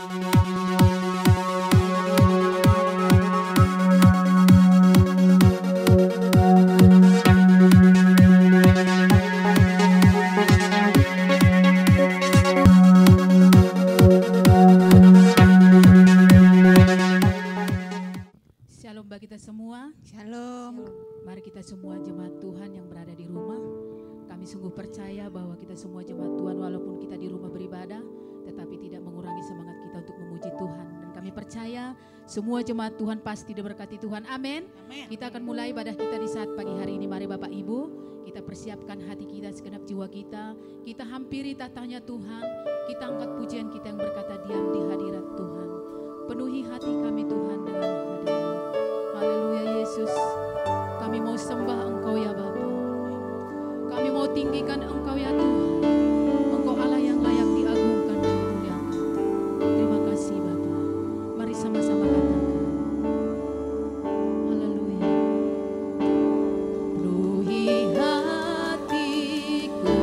Shalom bagi kita semua. Shalom. Mari kita semua jemaat Tuhan yang berada di rumah. Kami sungguh percaya bahwa kita semua jemaat Tuhan walaupun kita di rumah beribadah, tetapi tidak mengurangi semangat kita untuk memuji Tuhan. Dan kami percaya semua jemaat Tuhan pasti diberkati Tuhan. Amin. Kita akan mulai ibadah kita di saat pagi hari ini. Mari Bapak Ibu, kita persiapkan hati kita, segenap jiwa kita. Kita hampiri tatanya Tuhan. Kita angkat pujian kita yang berkata diam di hadirat Tuhan. Penuhi hati kami Tuhan dengan hadirat. Haleluya Yesus. Kami mau sembah Engkau ya Bapa. Kami mau tinggikan Engkau ya Tuhan. Engkau Allah yang layak diagungkan dan dimuliakan. Terima kasih Bapa. Mari sama-sama katakan. Haleluya. Penuhi hatiku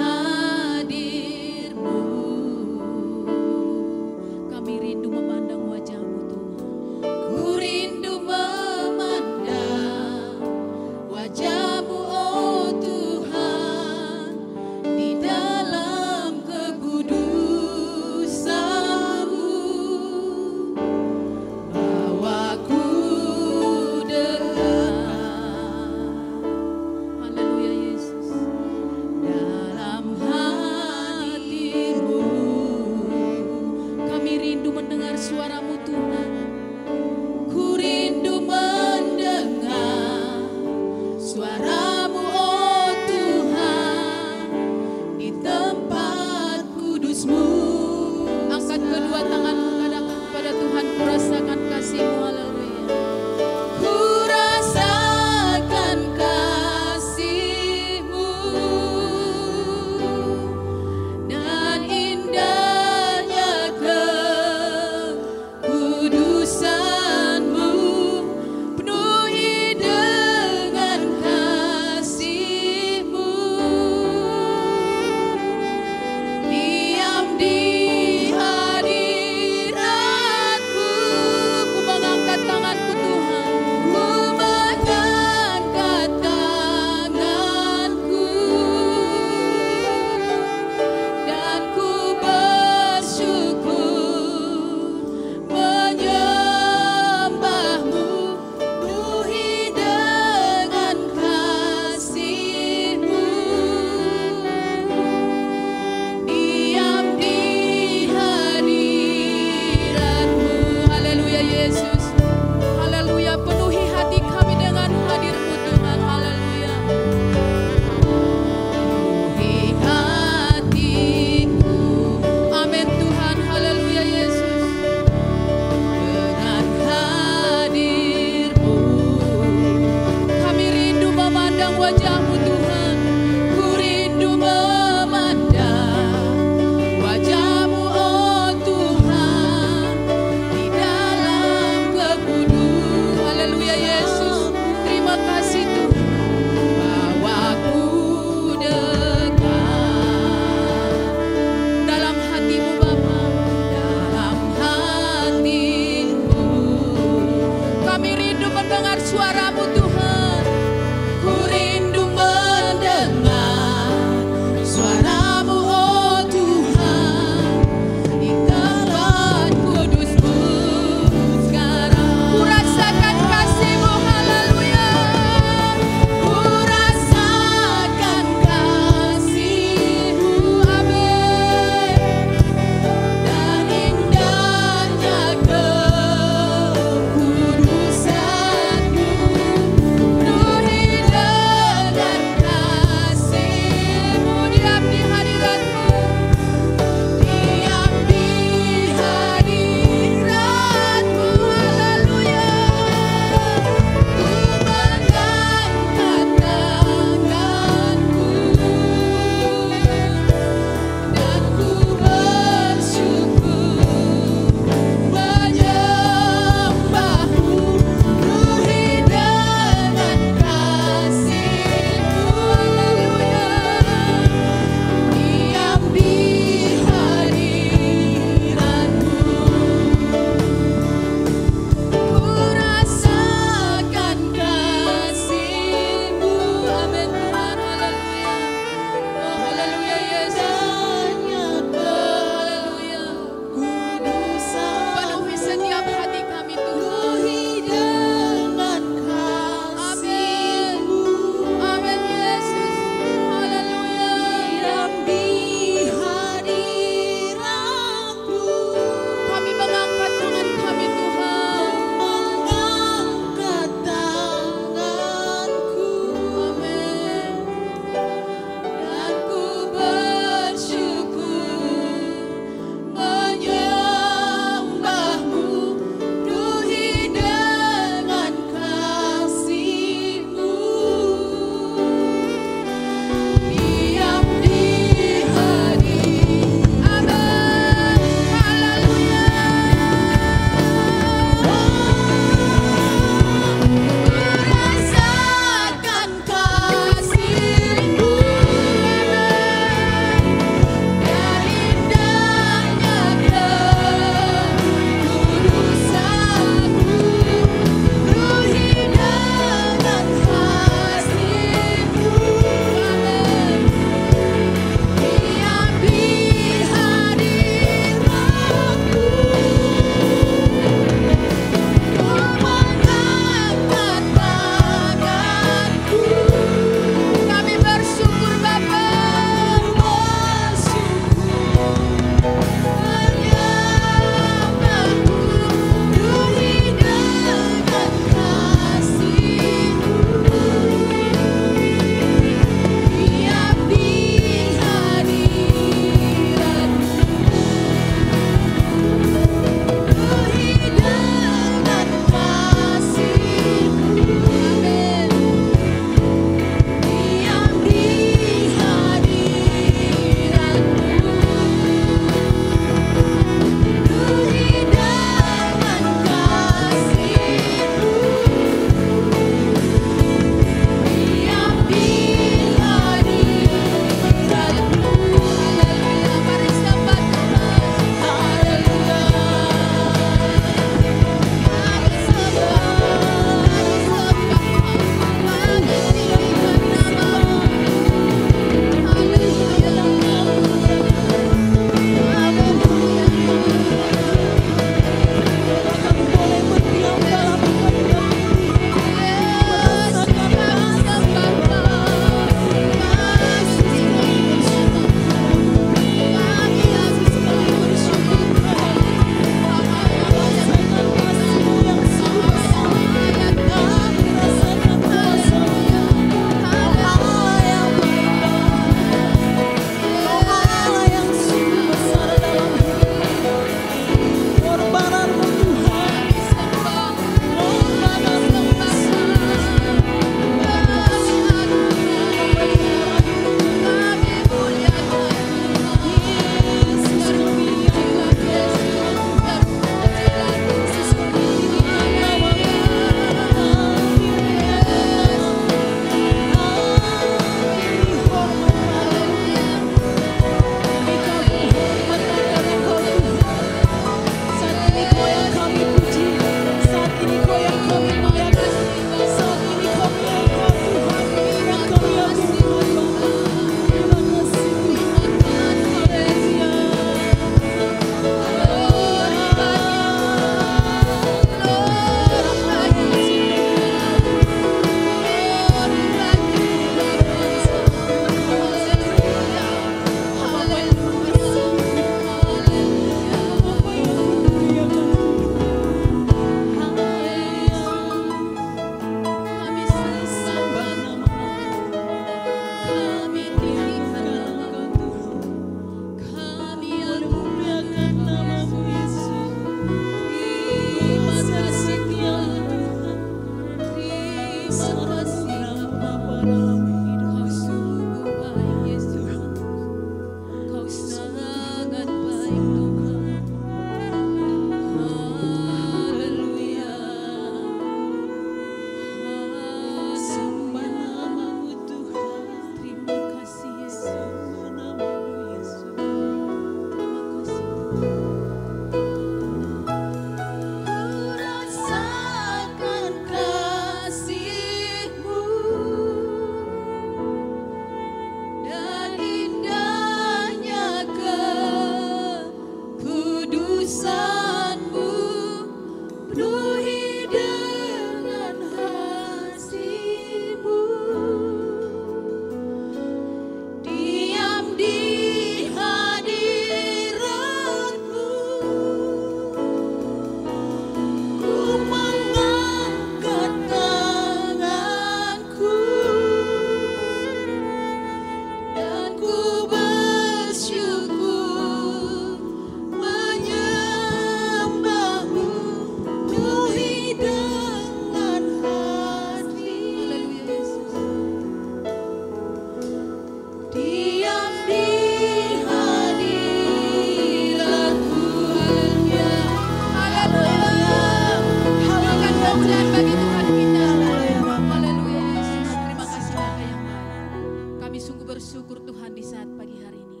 bersyukur Tuhan di saat pagi hari ini.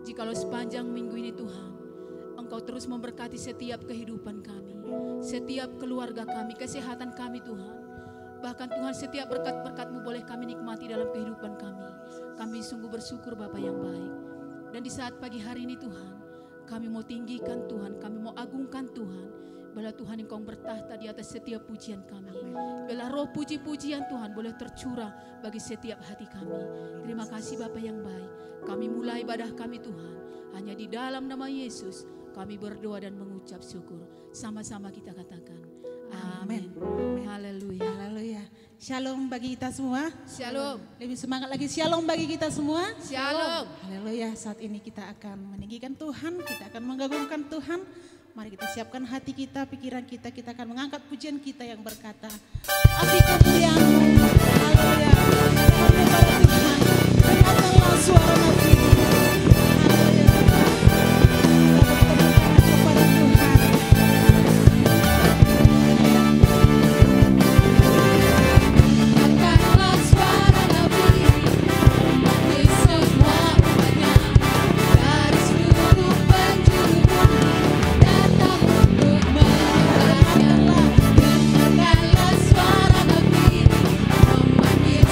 Jikalau sepanjang minggu ini Tuhan, Engkau terus memberkati setiap kehidupan kami, setiap keluarga kami, kesehatan kami Tuhan. Bahkan Tuhan setiap berkat-berkat-Mu boleh kami nikmati dalam kehidupan kami. Kami sungguh bersyukur Bapa yang baik. Dan di saat pagi hari ini Tuhan, kami mau tinggikan Tuhan, kami mau agungkan Tuhan. Bila Tuhan Engkau bertahta di atas setiap pujian kami. Bila roh puji-pujian Tuhan boleh tercurah bagi setiap hati kami. Terima kasih Bapa yang baik. Kami mulai ibadah kami Tuhan. Hanya di dalam nama Yesus kami berdoa dan mengucap syukur. Sama-sama kita katakan amin. Haleluya. Haleluya. Shalom bagi kita semua. Shalom. Lebih semangat lagi shalom bagi kita semua. Shalom. Haleluya. Saat ini kita akan meninggikan Tuhan, kita akan mengagungkan Tuhan. Mari kita siapkan hati kita, pikiran kita, kita akan mengangkat pujian kita yang berkata, Api kemuliaan-Mu. Haleluya. Kepada Tuhan, dengarkanlah suara Nabi. Haleluya. Kepada Tuhan. Dengarkanlah suara Nabi, bagi semua umatnya, dari seluruh penjuru bumi, datang untuk menyembahnya. Dengarkanlah suara Nabi, memanggil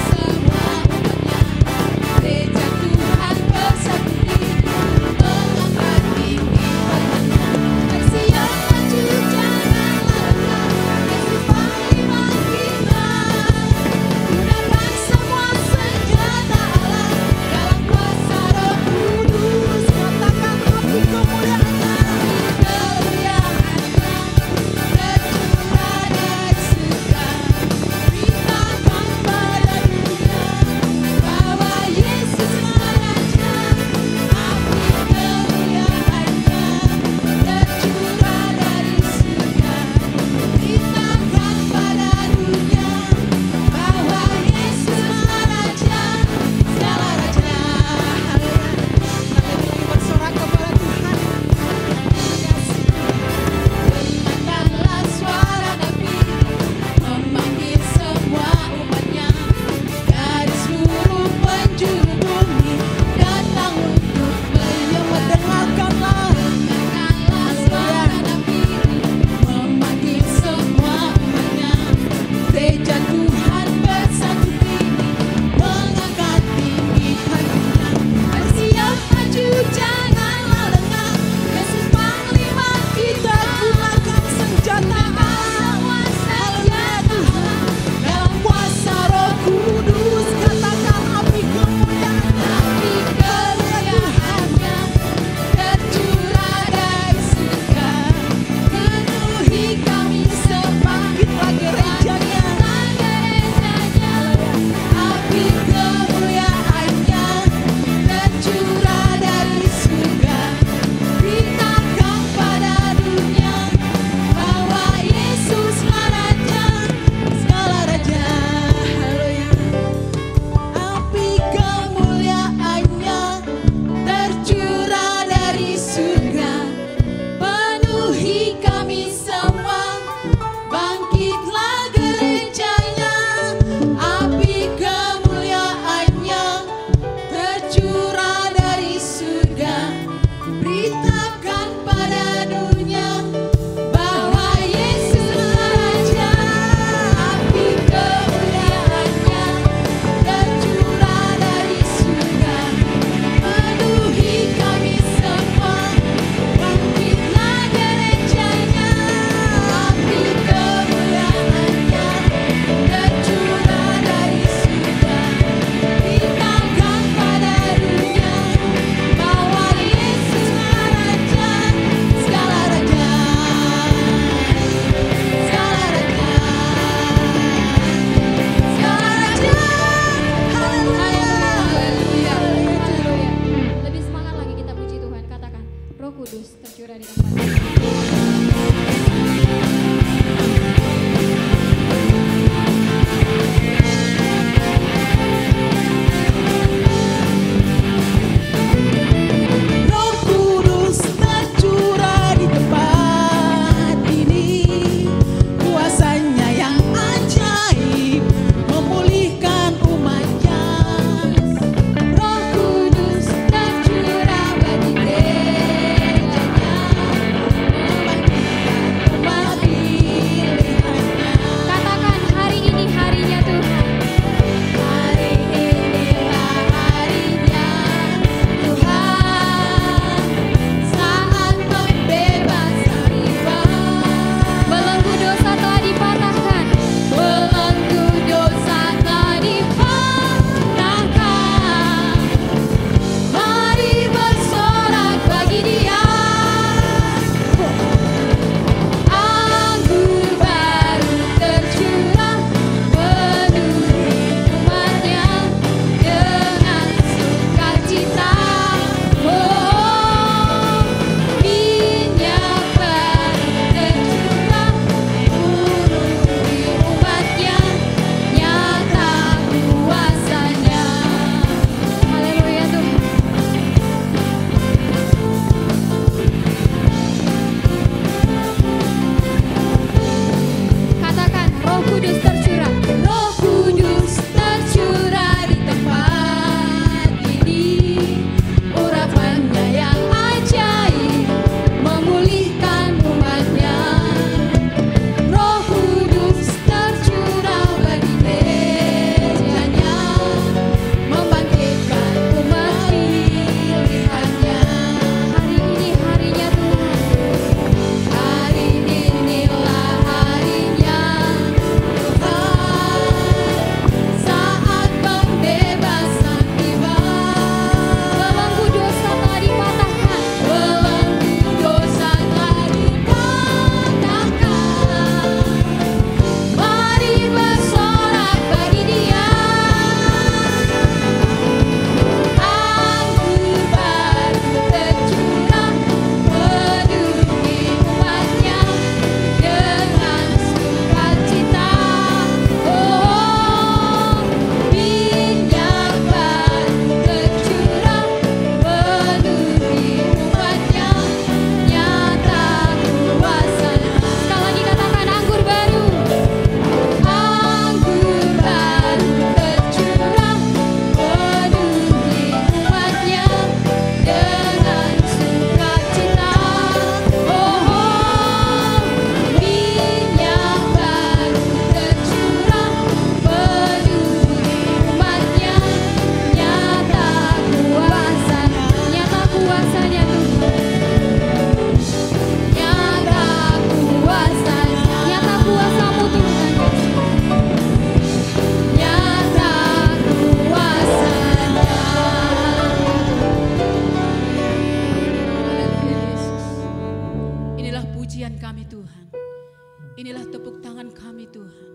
Inilah tepuk tangan kami Tuhan.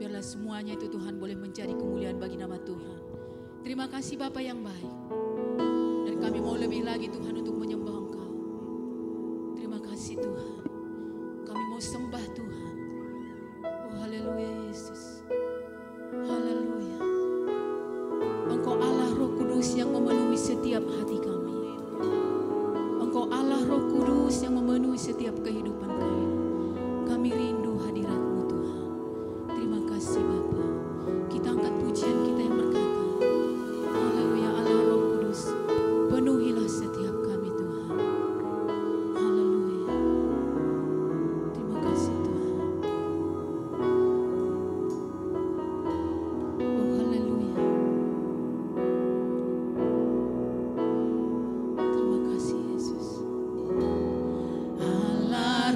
Biarlah semuanya itu Tuhan boleh menjadi kemuliaan bagi nama Tuhan. Terima kasih Bapa yang baik. Dan kami mau lebih lagi Tuhan untuk menyembah Engkau. Terima kasih Tuhan. Kami mau sembah Tuhan. Oh haleluya Yesus. Haleluya. Engkau Allah Roh Kudus yang memenuhi setiap hati kami. Engkau Allah Roh Kudus yang memenuhi setiap kehidupan kami. Kami rindu hadirat-Mu Tuhan. Terima kasih Bapa. Kita angkat pujian kita yang berkata, haleluya Allah Roh Kudus, penuhilah setiap kami Tuhan. Haleluya. Terima kasih Tuhan. Oh haleluya. Terima kasih Yesus. Allah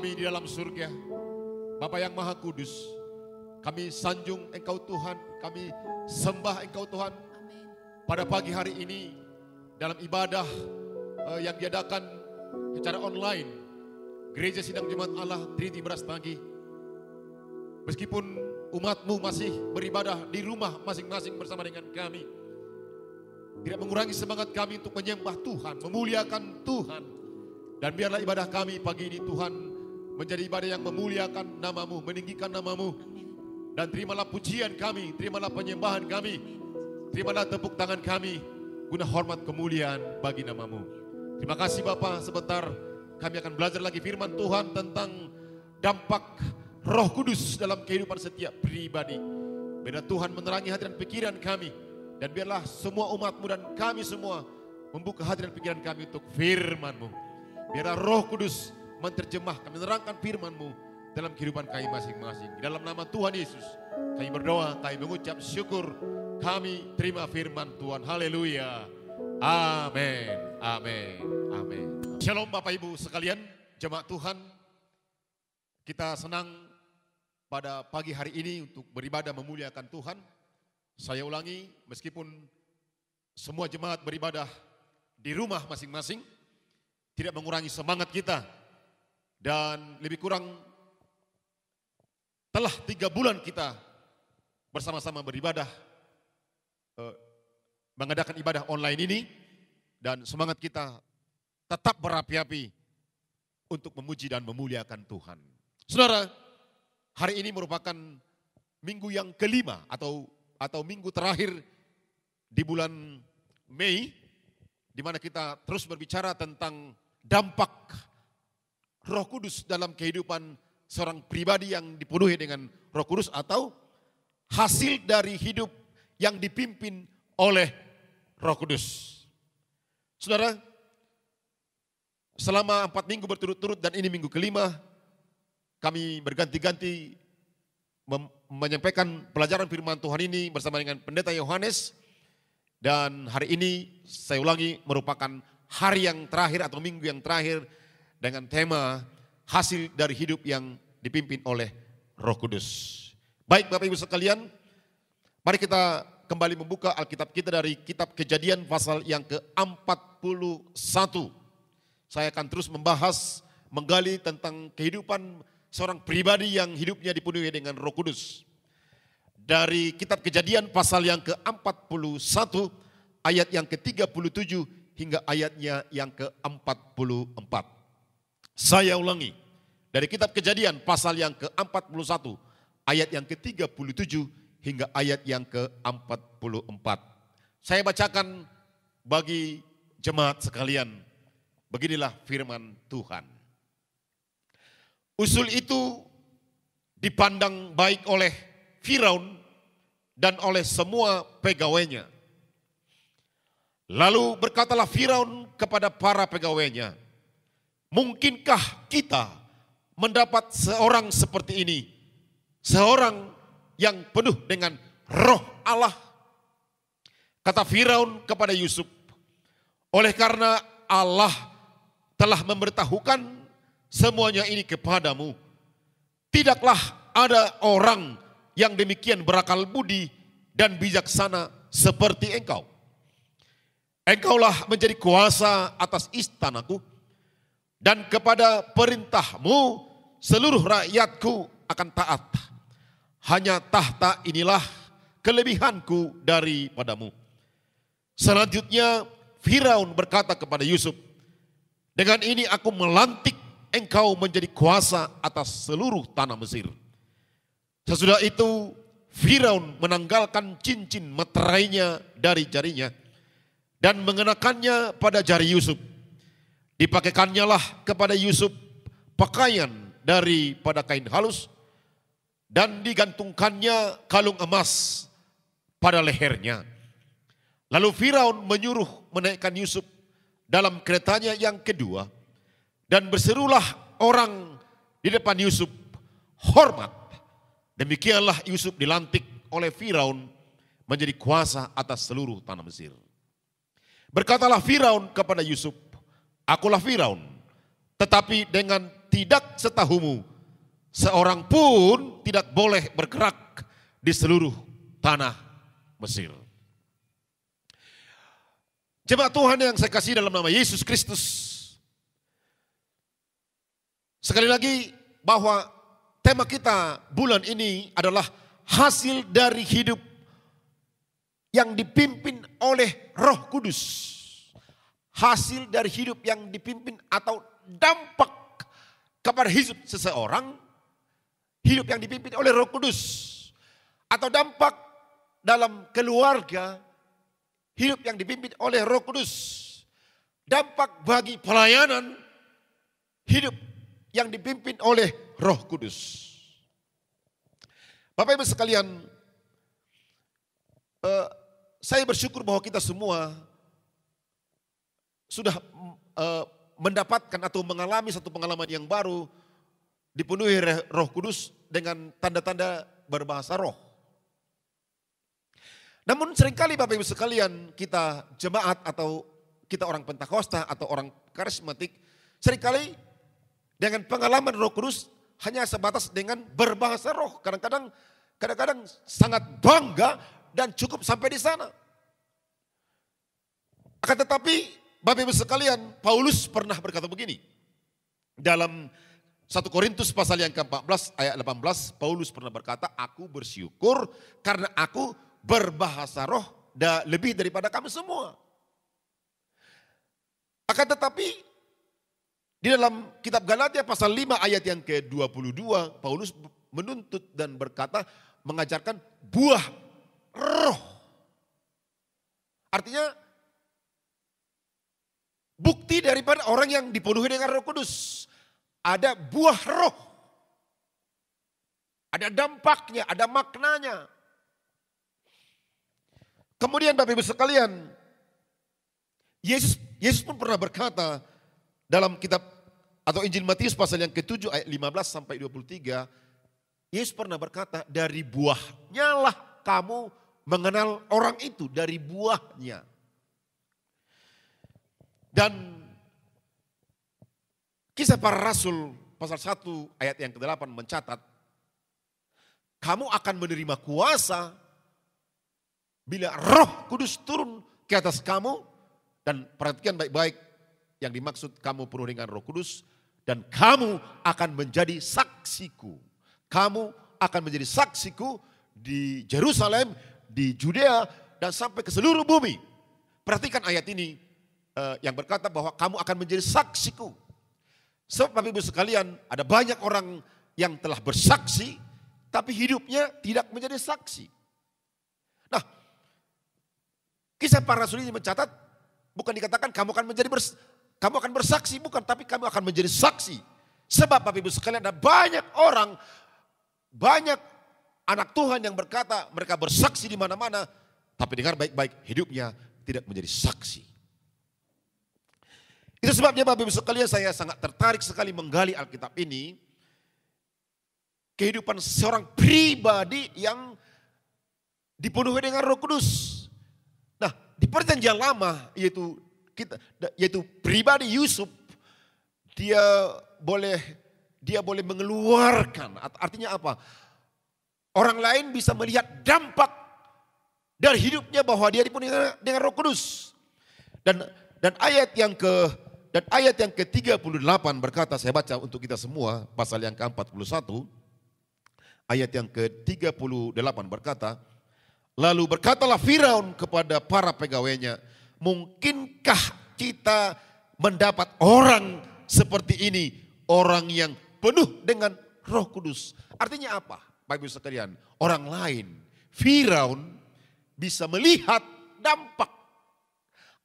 kami di dalam surga, Bapa yang Maha Kudus, kami sanjung Engkau Tuhan, kami sembah Engkau Tuhan. Amin. Pada pagi hari ini dalam ibadah yang diadakan secara online, Gereja Sidang Jemaat Allah Trinity Brastagi, meskipun umat-Mu masih beribadah di rumah masing-masing bersama dengan kami, tidak mengurangi semangat kami untuk menyembah Tuhan, memuliakan Tuhan. Dan biarlah ibadah kami pagi ini Tuhan menjadi ibadah yang memuliakan nama-Mu, meninggikan nama-Mu. Dan terimalah pujian kami, terimalah penyembahan kami, terimalah tepuk tangan kami, guna hormat kemuliaan bagi nama-Mu. Terima kasih Bapa, sebentar kami akan belajar lagi firman Tuhan tentang dampak Roh Kudus dalam kehidupan setiap pribadi. Biarlah Tuhan menerangi hati dan pikiran kami, dan biarlah semua umat-Mu dan kami semua membuka hati dan pikiran kami untuk firman-Mu. Biarlah Roh Kudus menerjemahkan, menerangkan firman-Mu dalam kehidupan kami masing-masing. Dalam nama Tuhan Yesus, kami berdoa, kami mengucap syukur, kami terima firman Tuhan. Haleluya. Amin. Amin. Amin. Shalom Bapak Ibu sekalian, jemaat Tuhan. Kita senang pada pagi hari ini untuk beribadah memuliakan Tuhan. Saya ulangi, meskipun semua jemaat beribadah di rumah masing-masing, tidak mengurangi semangat kita. Dan lebih kurang telah 3 bulan kita bersama-sama beribadah, mengadakan ibadah online ini. Dan semangat kita tetap berapi-api untuk memuji dan memuliakan Tuhan. Saudara, hari ini merupakan minggu yang kelima atau minggu terakhir di bulan Mei, di mana kita terus berbicara tentang dampak Roh Kudus dalam kehidupan seorang pribadi yang dipenuhi dengan Roh Kudus, atau hasil dari hidup yang dipimpin oleh Roh Kudus. Saudara, selama 4 minggu berturut-turut dan ini minggu kelima, kami berganti-ganti menyampaikan pelajaran firman Tuhan ini bersama dengan Pendeta Yohanes. Dan hari ini saya ulangi merupakan hari yang terakhir atau minggu yang terakhir dengan tema hasil dari hidup yang dipimpin oleh Roh Kudus. Baik Bapak Ibu sekalian, mari kita kembali membuka Alkitab kita dari kitab Kejadian pasal yang ke-41. Saya akan terus membahas, menggali tentang kehidupan seorang pribadi yang hidupnya dipenuhi dengan Roh Kudus. Dari kitab Kejadian pasal yang ke-41 ayat yang ke-37 hingga ayatnya yang ke-44. Saya ulangi, dari kitab Kejadian pasal yang ke-41 ayat yang ke-37 hingga ayat yang ke-44. Saya bacakan bagi jemaat sekalian. Beginilah firman Tuhan. Usul itu dipandang baik oleh Firaun dan oleh semua pegawainya. Lalu berkatalah Firaun kepada para pegawainya, mungkinkah kita mendapat seorang seperti ini, seorang yang penuh dengan Roh Allah? Kata Firaun kepada Yusuf, oleh karena Allah telah memberitahukan semuanya ini kepadamu, tidaklah ada orang yang demikian berakal budi dan bijaksana seperti engkau. Engkaulah menjadi kuasa atas istanaku, dan kepada perintahmu seluruh rakyatku akan taat. Hanya tahta inilah kelebihanku daripadamu. Selanjutnya Firaun berkata kepada Yusuf, dengan ini aku melantik engkau menjadi kuasa atas seluruh tanah Mesir. Sesudah itu Firaun menanggalkan cincin meterainya dari jarinya dan mengenakannya pada jari Yusuf. Dipakaikannya lah kepada Yusuf pakaian daripada kain halus dan digantungkannya kalung emas pada lehernya. Lalu Firaun menyuruh menaikkan Yusuf dalam keretanya yang kedua, dan berserulah orang di depan Yusuf, hormat. Demikianlah Yusuf dilantik oleh Firaun menjadi kuasa atas seluruh tanah Mesir. Berkatalah Firaun kepada Yusuf, akulah Firaun, tetapi dengan tidak setahumu, seorang pun tidak boleh bergerak di seluruh tanah Mesir. Jemaat Tuhan yang saya kasih dalam nama Yesus Kristus. Sekali lagi bahwa tema kita bulan ini adalah hasil dari hidup yang dipimpin oleh Roh Kudus. Hasil dari hidup yang dipimpin atau dampak kepada hidup seseorang, hidup yang dipimpin oleh Roh Kudus. Atau dampak dalam keluarga, hidup yang dipimpin oleh Roh Kudus. Dampak bagi pelayanan, hidup yang dipimpin oleh Roh Kudus. Bapak Ibu sekalian, saya bersyukur bahwa kita semua sudah mendapatkan atau mengalami satu pengalaman yang baru, dipenuhi Roh Kudus dengan tanda-tanda berbahasa roh. Namun seringkali Bapak Ibu sekalian, kita jemaat atau kita orang Pentakosta atau orang karismatik, seringkali dengan pengalaman Roh Kudus hanya sebatas dengan berbahasa roh. Kadang-kadang sangat bangga dan cukup sampai di sana. Akan tetapi Bapak Ibu sekalian, Paulus pernah berkata begini. Dalam 1 Korintus pasal yang ke-14 ayat 18, Paulus pernah berkata, aku bersyukur karena aku berbahasa roh lebih daripada kamu semua. Akan tetapi di dalam kitab Galatia pasal 5 ayat yang ke-22, Paulus menuntut dan berkata, mengajarkan buah roh. Artinya bukti daripada orang yang dipenuhi dengan Roh Kudus. Ada buah roh. Ada dampaknya, ada maknanya. Kemudian Bapak Ibu sekalian, Yesus pun pernah berkata dalam kitab atau Injil Matius pasal yang ke-7 ayat 15 sampai 23, Yesus pernah berkata, dari buahnya lah kamu mengenal orang itu, dari buahnya. Dan Kisah Para Rasul pasal 1 ayat yang ke-8 mencatat, kamu akan menerima kuasa bila Roh Kudus turun ke atas kamu. Dan perhatikan baik-baik yang dimaksud kamu penuh dengan Roh Kudus. Dan kamu akan menjadi saksiku. Kamu akan menjadi saksiku di Yerusalem, di Judea, dan sampai ke seluruh bumi. Perhatikan ayat ini yang berkata bahwa kamu akan menjadi saksiku. Sebab Bapak Ibu sekalian, ada banyak orang yang telah bersaksi, tapi hidupnya tidak menjadi saksi. Nah, Kisah Para Rasul ini mencatat, bukan dikatakan kamu akan bersaksi, bukan, tapi kamu akan menjadi saksi. Sebab Bapak Ibu sekalian, ada banyak orang, banyak anak Tuhan yang berkata mereka bersaksi di mana-mana, tapi dengar baik-baik, hidupnya tidak menjadi saksi. Itu sebabnya Bapak Ibu sekalian, saya sangat tertarik sekali menggali Alkitab ini. Kehidupan seorang pribadi yang dipenuhi dengan Roh Kudus. Nah, di Perjanjian Lama yaitu pribadi Yusuf, dia boleh mengeluarkan, artinya apa? Orang lain bisa melihat dampak dari hidupnya bahwa dia dipenuhi dengan Roh Kudus. Dan ayat yang ke-38 berkata, saya baca untuk kita semua, pasal yang ke-41, ayat yang ke-38 berkata, lalu berkatalah Firaun kepada para pegawainya, mungkinkah kita mendapat orang seperti ini, orang yang penuh dengan Roh Kudus? Artinya apa, Bapak Ibu sekalian? Orang lain, Firaun bisa melihat dampak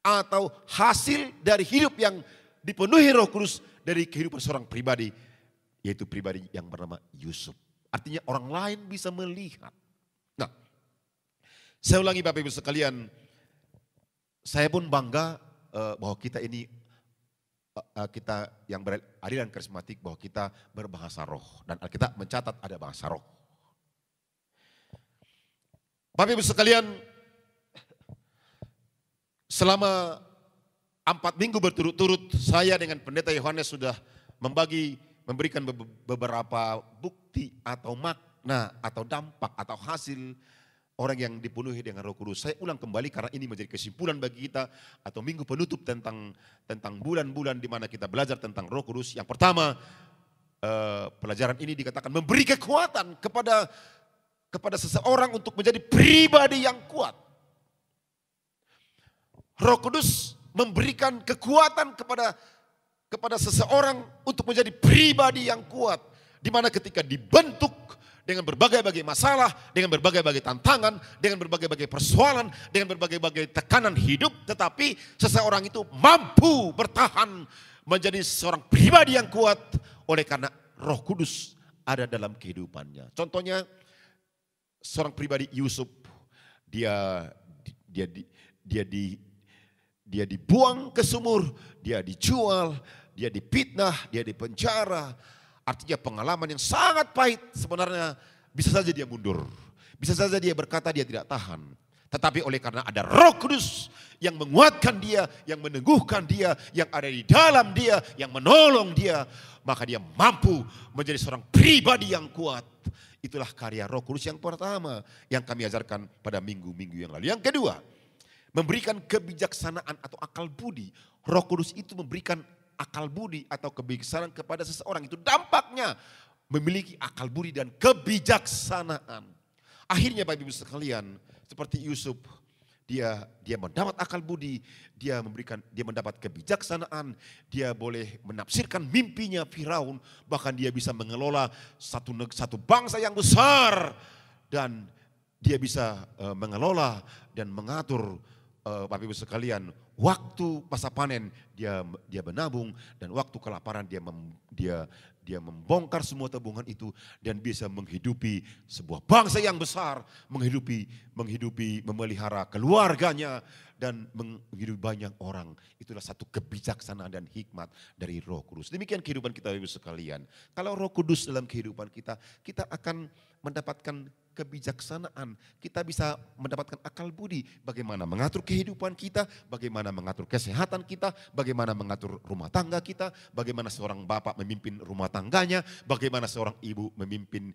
atau hasil dari hidup yang dipenuhi Roh Kudus dari kehidupan seorang pribadi, yaitu pribadi yang bernama Yusuf. Artinya orang lain bisa melihat. Nah, saya ulangi Bapak Ibu sekalian, saya pun bangga bahwa kita ini, kita yang beraliran karismatik, bahwa kita berbahasa roh. Dan Alkitab mencatat ada bahasa roh. Bapak Ibu sekalian, selama 4 minggu berturut-turut saya dengan Pendeta Yohanes sudah membagi memberikan beberapa bukti atau makna atau dampak atau hasil orang yang dipenuhi dengan Roh Kudus. Saya ulang kembali karena ini menjadi kesimpulan bagi kita atau minggu penutup tentang bulan-bulan di mana kita belajar tentang Roh Kudus. Yang pertama, pelajaran ini dikatakan memberi kekuatan kepada seseorang untuk menjadi pribadi yang kuat. Roh Kudus memberikan kekuatan kepada seseorang untuk menjadi pribadi yang kuat. Di mana ketika dibentuk dengan berbagai-bagai masalah, dengan berbagai-bagai tantangan, dengan berbagai-bagai persoalan, dengan berbagai-bagai tekanan hidup, tetapi seseorang itu mampu bertahan menjadi seorang pribadi yang kuat oleh karena Roh Kudus ada dalam kehidupannya. Contohnya seorang pribadi Yusuf, dia dibuang ke sumur, dia dijual, dia dipitnah, dia dipenjara. Artinya pengalaman yang sangat pahit, sebenarnya bisa saja dia mundur. Bisa saja dia berkata dia tidak tahan. Tetapi oleh karena ada Roh Kudus yang menguatkan dia, yang meneguhkan dia, yang ada di dalam dia, yang menolong dia, maka dia mampu menjadi seorang pribadi yang kuat. Itulah karya Roh Kudus yang pertama yang kami ajarkan pada minggu-minggu yang lalu. Yang kedua, memberikan kebijaksanaan atau akal budi. Roh Kudus itu memberikan akal budi atau kebijaksanaan kepada seseorang. Itu dampaknya memiliki akal budi dan kebijaksanaan. Akhirnya Bapak Ibu sekalian, seperti Yusuf, dia mendapat akal budi, dia mendapat kebijaksanaan, dia boleh menafsirkan mimpinya Firaun, bahkan dia bisa mengelola satu bangsa yang besar, dan dia bisa mengelola dan mengatur Bapak Ibu sekalian, waktu masa panen dia menabung, dan waktu kelaparan dia membongkar semua tabungan itu dan bisa menghidupi sebuah bangsa yang besar, memelihara keluarganya dan menghidupi banyak orang. Itulah satu kebijaksanaan dan hikmat dari Roh Kudus. Demikian kehidupan kita Bapak Ibu sekalian. Kalau Roh Kudus dalam kehidupan kita akan mendapatkan kebijaksanaan, kita bisa mendapatkan akal budi bagaimana mengatur kehidupan kita, bagaimana mengatur kesehatan kita, bagaimana mengatur rumah tangga kita, bagaimana seorang bapak memimpin rumah tangganya, bagaimana seorang ibu memimpin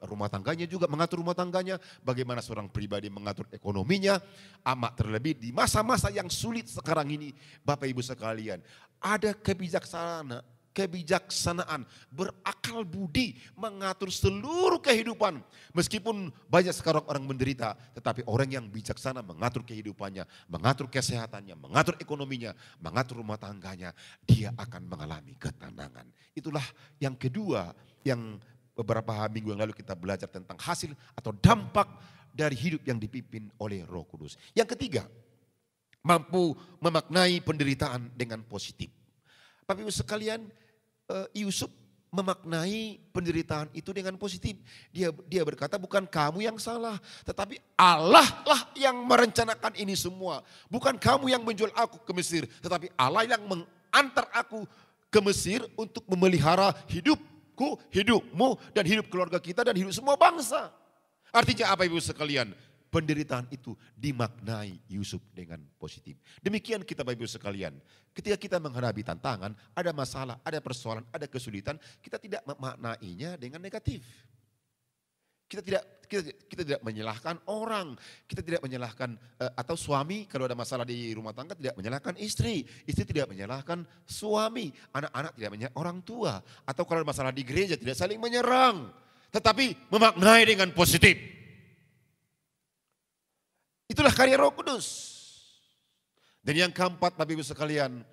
rumah tangganya juga mengatur rumah tangganya, bagaimana seorang pribadi mengatur ekonominya, amat terlebih di masa-masa yang sulit sekarang ini Bapak Ibu sekalian, ada kebijaksanaan, berakal budi, mengatur seluruh kehidupan. Meskipun banyak sekarang orang menderita, tetapi orang yang bijaksana mengatur kehidupannya, mengatur kesehatannya, mengatur ekonominya, mengatur rumah tangganya, dia akan mengalami ketenangan. Itulah yang kedua yang beberapa minggu yang lalu kita belajar tentang hasil atau dampak dari hidup yang dipimpin oleh Roh Kudus. Yang ketiga, mampu memaknai penderitaan dengan positif. Bapak Ibu sekalian, Yusuf memaknai penderitaan itu dengan positif. Dia berkata, bukan kamu yang salah, tetapi Allah lah yang merencanakan ini semua. Bukan kamu yang menjual aku ke Mesir, tetapi Allah yang mengantar aku ke Mesir untuk memelihara hidupku, hidupmu, dan hidup keluarga kita, dan hidup semua bangsa. Artinya apa Ibu sekalian? Penderitaan itu dimaknai Yusuf dengan positif. Demikian kita Bapak Ibu sekalian. Ketika kita menghadapi tantangan, ada masalah, ada persoalan, ada kesulitan, kita tidak memaknainya dengan negatif. Kita tidak menyalahkan orang, kita tidak menyalahkan atau suami kalau ada masalah di rumah tangga tidak menyalahkan istri tidak menyalahkan suami, anak-anak tidak menyalahkan orang tua, atau kalau ada masalah di gereja tidak saling menyerang, tetapi memaknai dengan positif. Itulah karya Roh Kudus. Dan yang keempat Bapak Ibu sekalian,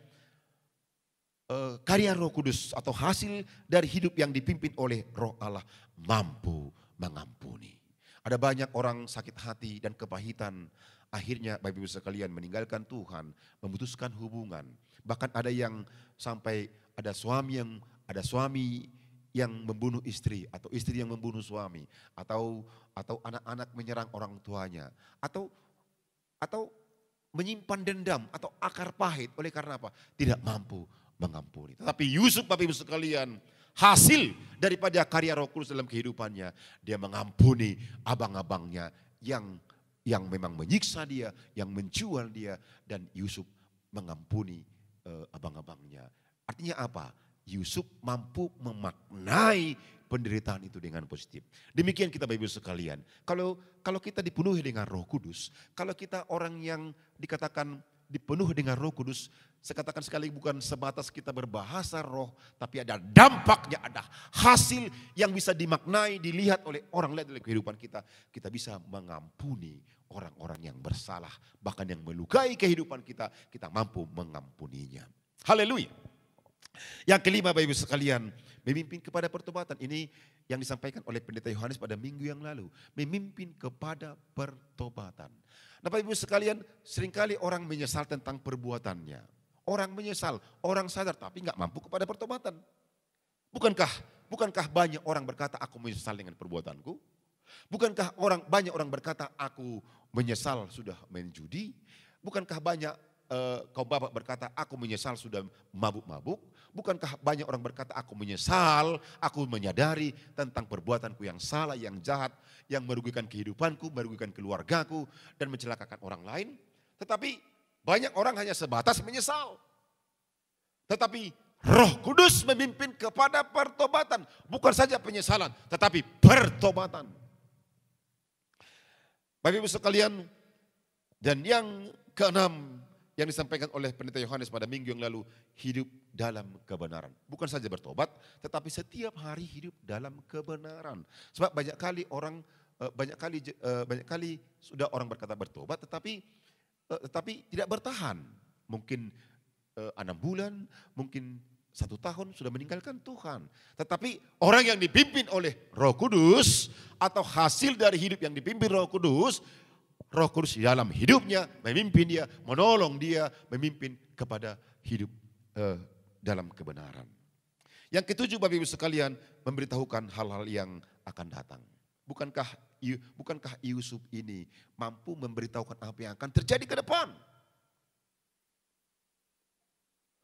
karya Roh Kudus atau hasil dari hidup yang dipimpin oleh Roh Allah mampu mengampuni. Ada banyak orang sakit hati dan kepahitan, akhirnya Bapak Ibu sekalian meninggalkan Tuhan, memutuskan hubungan. Bahkan ada yang sampai ada suami yang membunuh istri, atau istri yang membunuh suami, atau anak-anak menyerang orang tuanya, atau menyimpan dendam atau akar pahit oleh karena apa? Tidak mampu mengampuni. Tetapi Yusuf Bapak Ibu sekalian, hasil daripada karya Roh Kudus dalam kehidupannya, dia mengampuni abang-abangnya yang memang menyiksa dia, yang menjual dia, dan Yusuf mengampuni abang-abangnya. Artinya apa? Yusuf mampu memaknai penderitaan itu dengan positif. Demikian kita Bapak Ibu sekalian. Kalau kita dipenuhi dengan Roh Kudus, kalau kita orang yang dikatakan dipenuhi dengan Roh Kudus, saya katakan sekali bukan sebatas kita berbahasa roh, tapi ada dampaknya, ada hasil yang bisa dimaknai, dilihat oleh orang lain dalam kehidupan kita. Kita bisa mengampuni orang-orang yang bersalah, bahkan yang melukai kehidupan kita, kita mampu mengampuninya. Haleluya. Yang kelima Bapak Ibu sekalian, memimpin kepada pertobatan. Ini yang disampaikan oleh Pendeta Yohanes pada minggu yang lalu. Memimpin kepada pertobatan. Nah Bapak Ibu sekalian, seringkali orang menyesal tentang perbuatannya. Orang menyesal, orang sadar tapi nggak mampu kepada pertobatan. Bukankah banyak orang berkata aku menyesal dengan perbuatanku? Bukankah banyak orang berkata aku menyesal sudah main judi? Bukankah banyak kaum bapak berkata aku menyesal sudah mabuk-mabuk? Bukankah banyak orang berkata aku menyesal, aku menyadari tentang perbuatanku yang salah, yang jahat, yang merugikan kehidupanku, merugikan keluargaku dan mencelakakan orang lain? Tetapi banyak orang hanya sebatas menyesal. Tetapi Roh Kudus memimpin kepada pertobatan. Bukan saja penyesalan, tetapi pertobatan. Bapak Ibu sekalian, dan yang keenam yang disampaikan oleh Pendeta Yohanes pada minggu yang lalu, hidup dalam kebenaran. Bukan saja bertobat, tetapi setiap hari hidup dalam kebenaran. Sebab banyak kali sudah orang berkata bertobat, tetapi tidak bertahan. Mungkin 6 bulan, mungkin 1 tahun sudah meninggalkan Tuhan. Tetapi orang yang dipimpin oleh Roh Kudus atau hasil dari hidup yang dipimpin Roh Kudus di dalam hidupnya memimpin dia, menolong dia, memimpin kepada hidup dalam kebenaran. Yang ketujuh Bapak Ibu sekalian, memberitahukan hal-hal yang akan datang. Bukankah Yusuf ini mampu memberitahukan apa yang akan terjadi ke depan?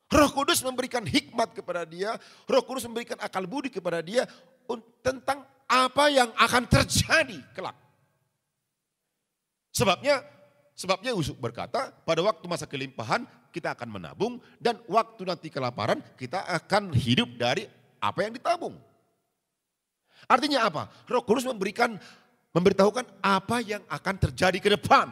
Roh Kudus memberikan hikmat kepada dia, Roh Kudus memberikan akal budi kepada dia tentang apa yang akan terjadi kelak. Sebabnya Yusuf berkata, pada waktu masa kelimpahan kita akan menabung dan waktu nanti kelaparan kita akan hidup dari apa yang ditabung. Artinya apa? Roh Kudus memberitahukan apa yang akan terjadi ke depan.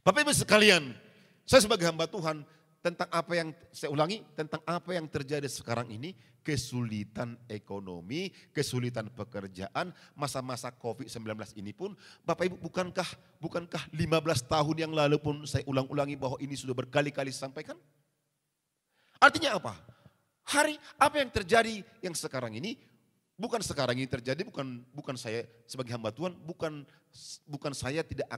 Bapak Ibu sekalian, saya sebagai hamba Tuhan tentang apa yang terjadi sekarang ini, kesulitan ekonomi, kesulitan pekerjaan, masa-masa COVID-19 ini pun, Bapak Ibu bukankah 15 tahun yang lalu pun saya ulang-ulangi bahwa ini sudah berkali-kali disampaikan? Artinya apa? Apa yang terjadi yang sekarang ini, bukan sekarang ini terjadi, bukan saya sebagai hamba Tuhan, bukan saya tidak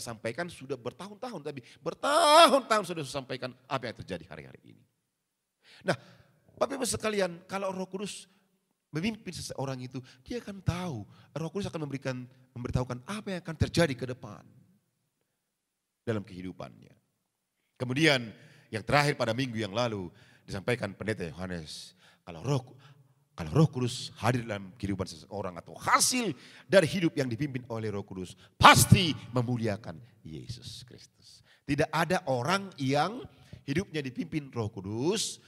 sampaikan sudah bertahun-tahun, tapi bertahun-tahun sudah sampaikan apa yang terjadi hari-hari ini. Nah, Bapak Ibu sekalian, kalau Roh Kudus memimpin seseorang itu, dia akan tahu, Roh Kudus akan memberitahukan apa yang akan terjadi ke depan dalam kehidupannya. Kemudian yang terakhir pada minggu yang lalu disampaikan Pendeta Yohanes, kalau Roh Kudus hadir dalam kehidupan seseorang atau hasil dari hidup yang dipimpin oleh Roh Kudus, pasti memuliakan Yesus Kristus. Tidak ada orang yang hidupnya dipimpin Roh Kudus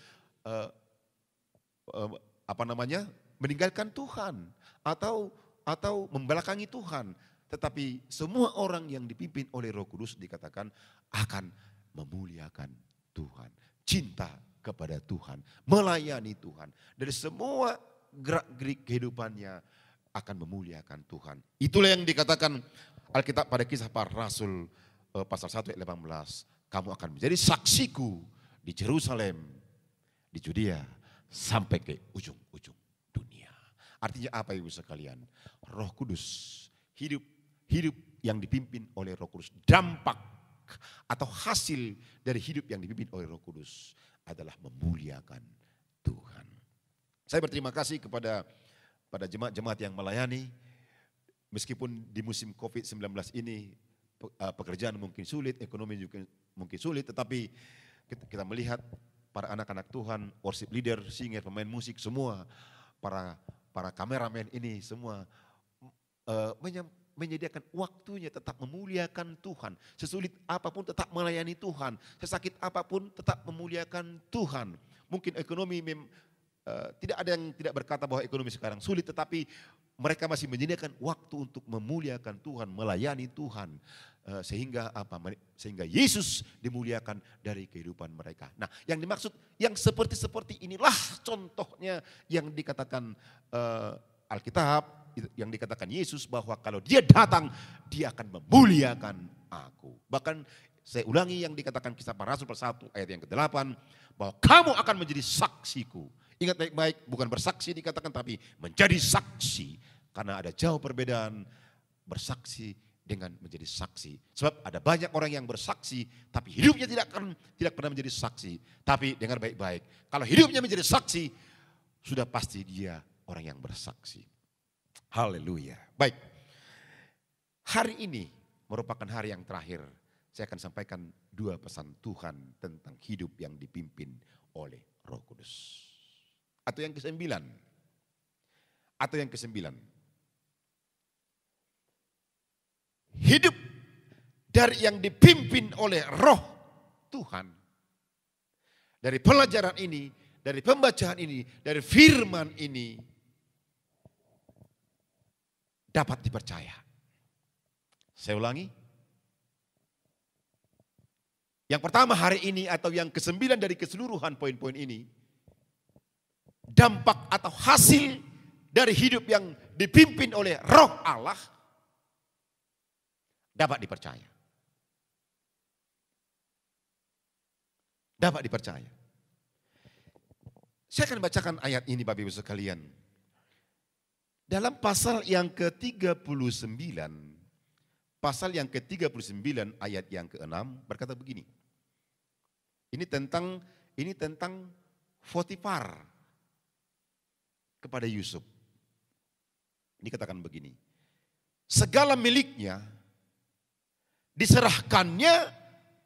meninggalkan Tuhan atau membelakangi Tuhan. Tetapi semua orang yang dipimpin oleh Roh Kudus dikatakan akan memuliakan Tuhan, cinta kepada Tuhan, melayani Tuhan. Dari semua gerak-gerik kehidupannya akan memuliakan Tuhan. Itulah yang dikatakan Alkitab pada Kisah Para Rasul pasal 1 ayat 18. Kamu akan menjadi saksiku di Yerusalem, di Judea, sampai ke ujung-ujung dunia. Artinya apa Ibu sekalian? Roh Kudus, hidup yang dipimpin oleh Roh Kudus, dampak atau hasil dari hidup yang dipimpin oleh Roh Kudus adalah memuliakan Tuhan. Saya berterima kasih kepada jemaat-jemaat yang melayani. Meskipun di musim COVID-19 ini pekerjaan mungkin sulit, ekonomi juga mungkin sulit, tetapi kita melihat para anak-anak Tuhan, worship leader, singer, pemain musik, semua para kameramen ini semua menyediakan waktunya tetap memuliakan Tuhan. Sesulit apapun tetap melayani Tuhan. Sesakit apapun tetap memuliakan Tuhan. Mungkin ekonomi tidak ada yang tidak berkata bahwa ekonomi sekarang sulit, tetapi mereka masih menyediakan waktu untuk memuliakan Tuhan, melayani Tuhan. Sehingga apa? Sehingga Yesus dimuliakan dari kehidupan mereka. Nah, yang dimaksud yang seperti inilah contohnya yang dikatakan Alkitab, yang dikatakan Yesus bahwa kalau dia datang, dia akan memuliakan aku. Bahkan saya ulangi yang dikatakan Kisah Para Rasul pasal 1 ayat yang ke-8, bahwa kamu akan menjadi saksiku. Ingat baik-baik, bukan bersaksi dikatakan, tapi menjadi saksi. Karena ada jauh perbedaan bersaksi dengan menjadi saksi. Sebab ada banyak orang yang bersaksi, tapi hidupnya tidak pernah menjadi saksi. Tapi dengar baik-baik, kalau hidupnya menjadi saksi, sudah pasti dia orang yang bersaksi. Haleluya. Baik, hari ini merupakan hari yang terakhir. Saya akan sampaikan 2 pesan Tuhan tentang hidup yang dipimpin oleh Roh Kudus. Atau yang ke-9. Hidup dari yang dipimpin oleh Roh Tuhan. Dari pelajaran ini, dari pembacaan ini, dari firman ini dapat dipercaya. Saya ulangi. Yang pertama hari ini atau yang ke-9 dari keseluruhan poin-poin ini, dampak atau hasil dari hidup yang dipimpin oleh Roh Allah dapat dipercaya. Dapat dipercaya. Saya akan bacakan ayat ini Bapak Ibu sekalian. Dalam pasal yang ke-39, pasal yang ke-39 ayat yang ke-6 berkata begini. Ini tentang Potifar kepada Yusuf. Dikatakan begini. Segala miliknya diserahkannya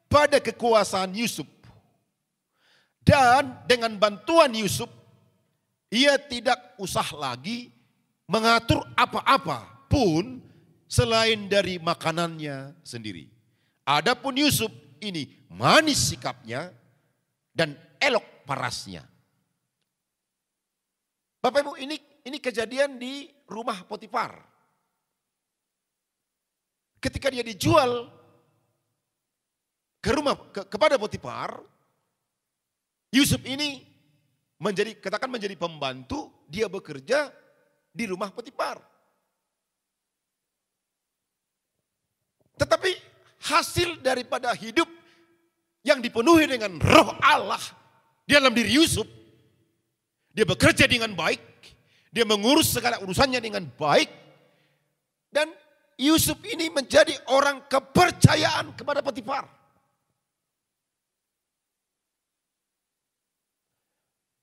pada kekuasaan Yusuf. Dan dengan bantuan Yusuf, ia tidak usah lagi mengatur apa-apa pun selain dari makanannya sendiri. Adapun Yusuf ini manis sikapnya dan elok parasnya. Bapak Ibu, ini kejadian di rumah Potifar. Ketika dia dijual kepada Potifar, Yusuf ini menjadi pembantu, dia bekerja di rumah Potifar. Tetapi hasil daripada hidup yang dipenuhi dengan Roh Allah di dalam diri Yusuf, dia bekerja dengan baik, dia mengurus segala urusannya dengan baik, dan Yusuf ini menjadi orang kepercayaan kepada Potifar.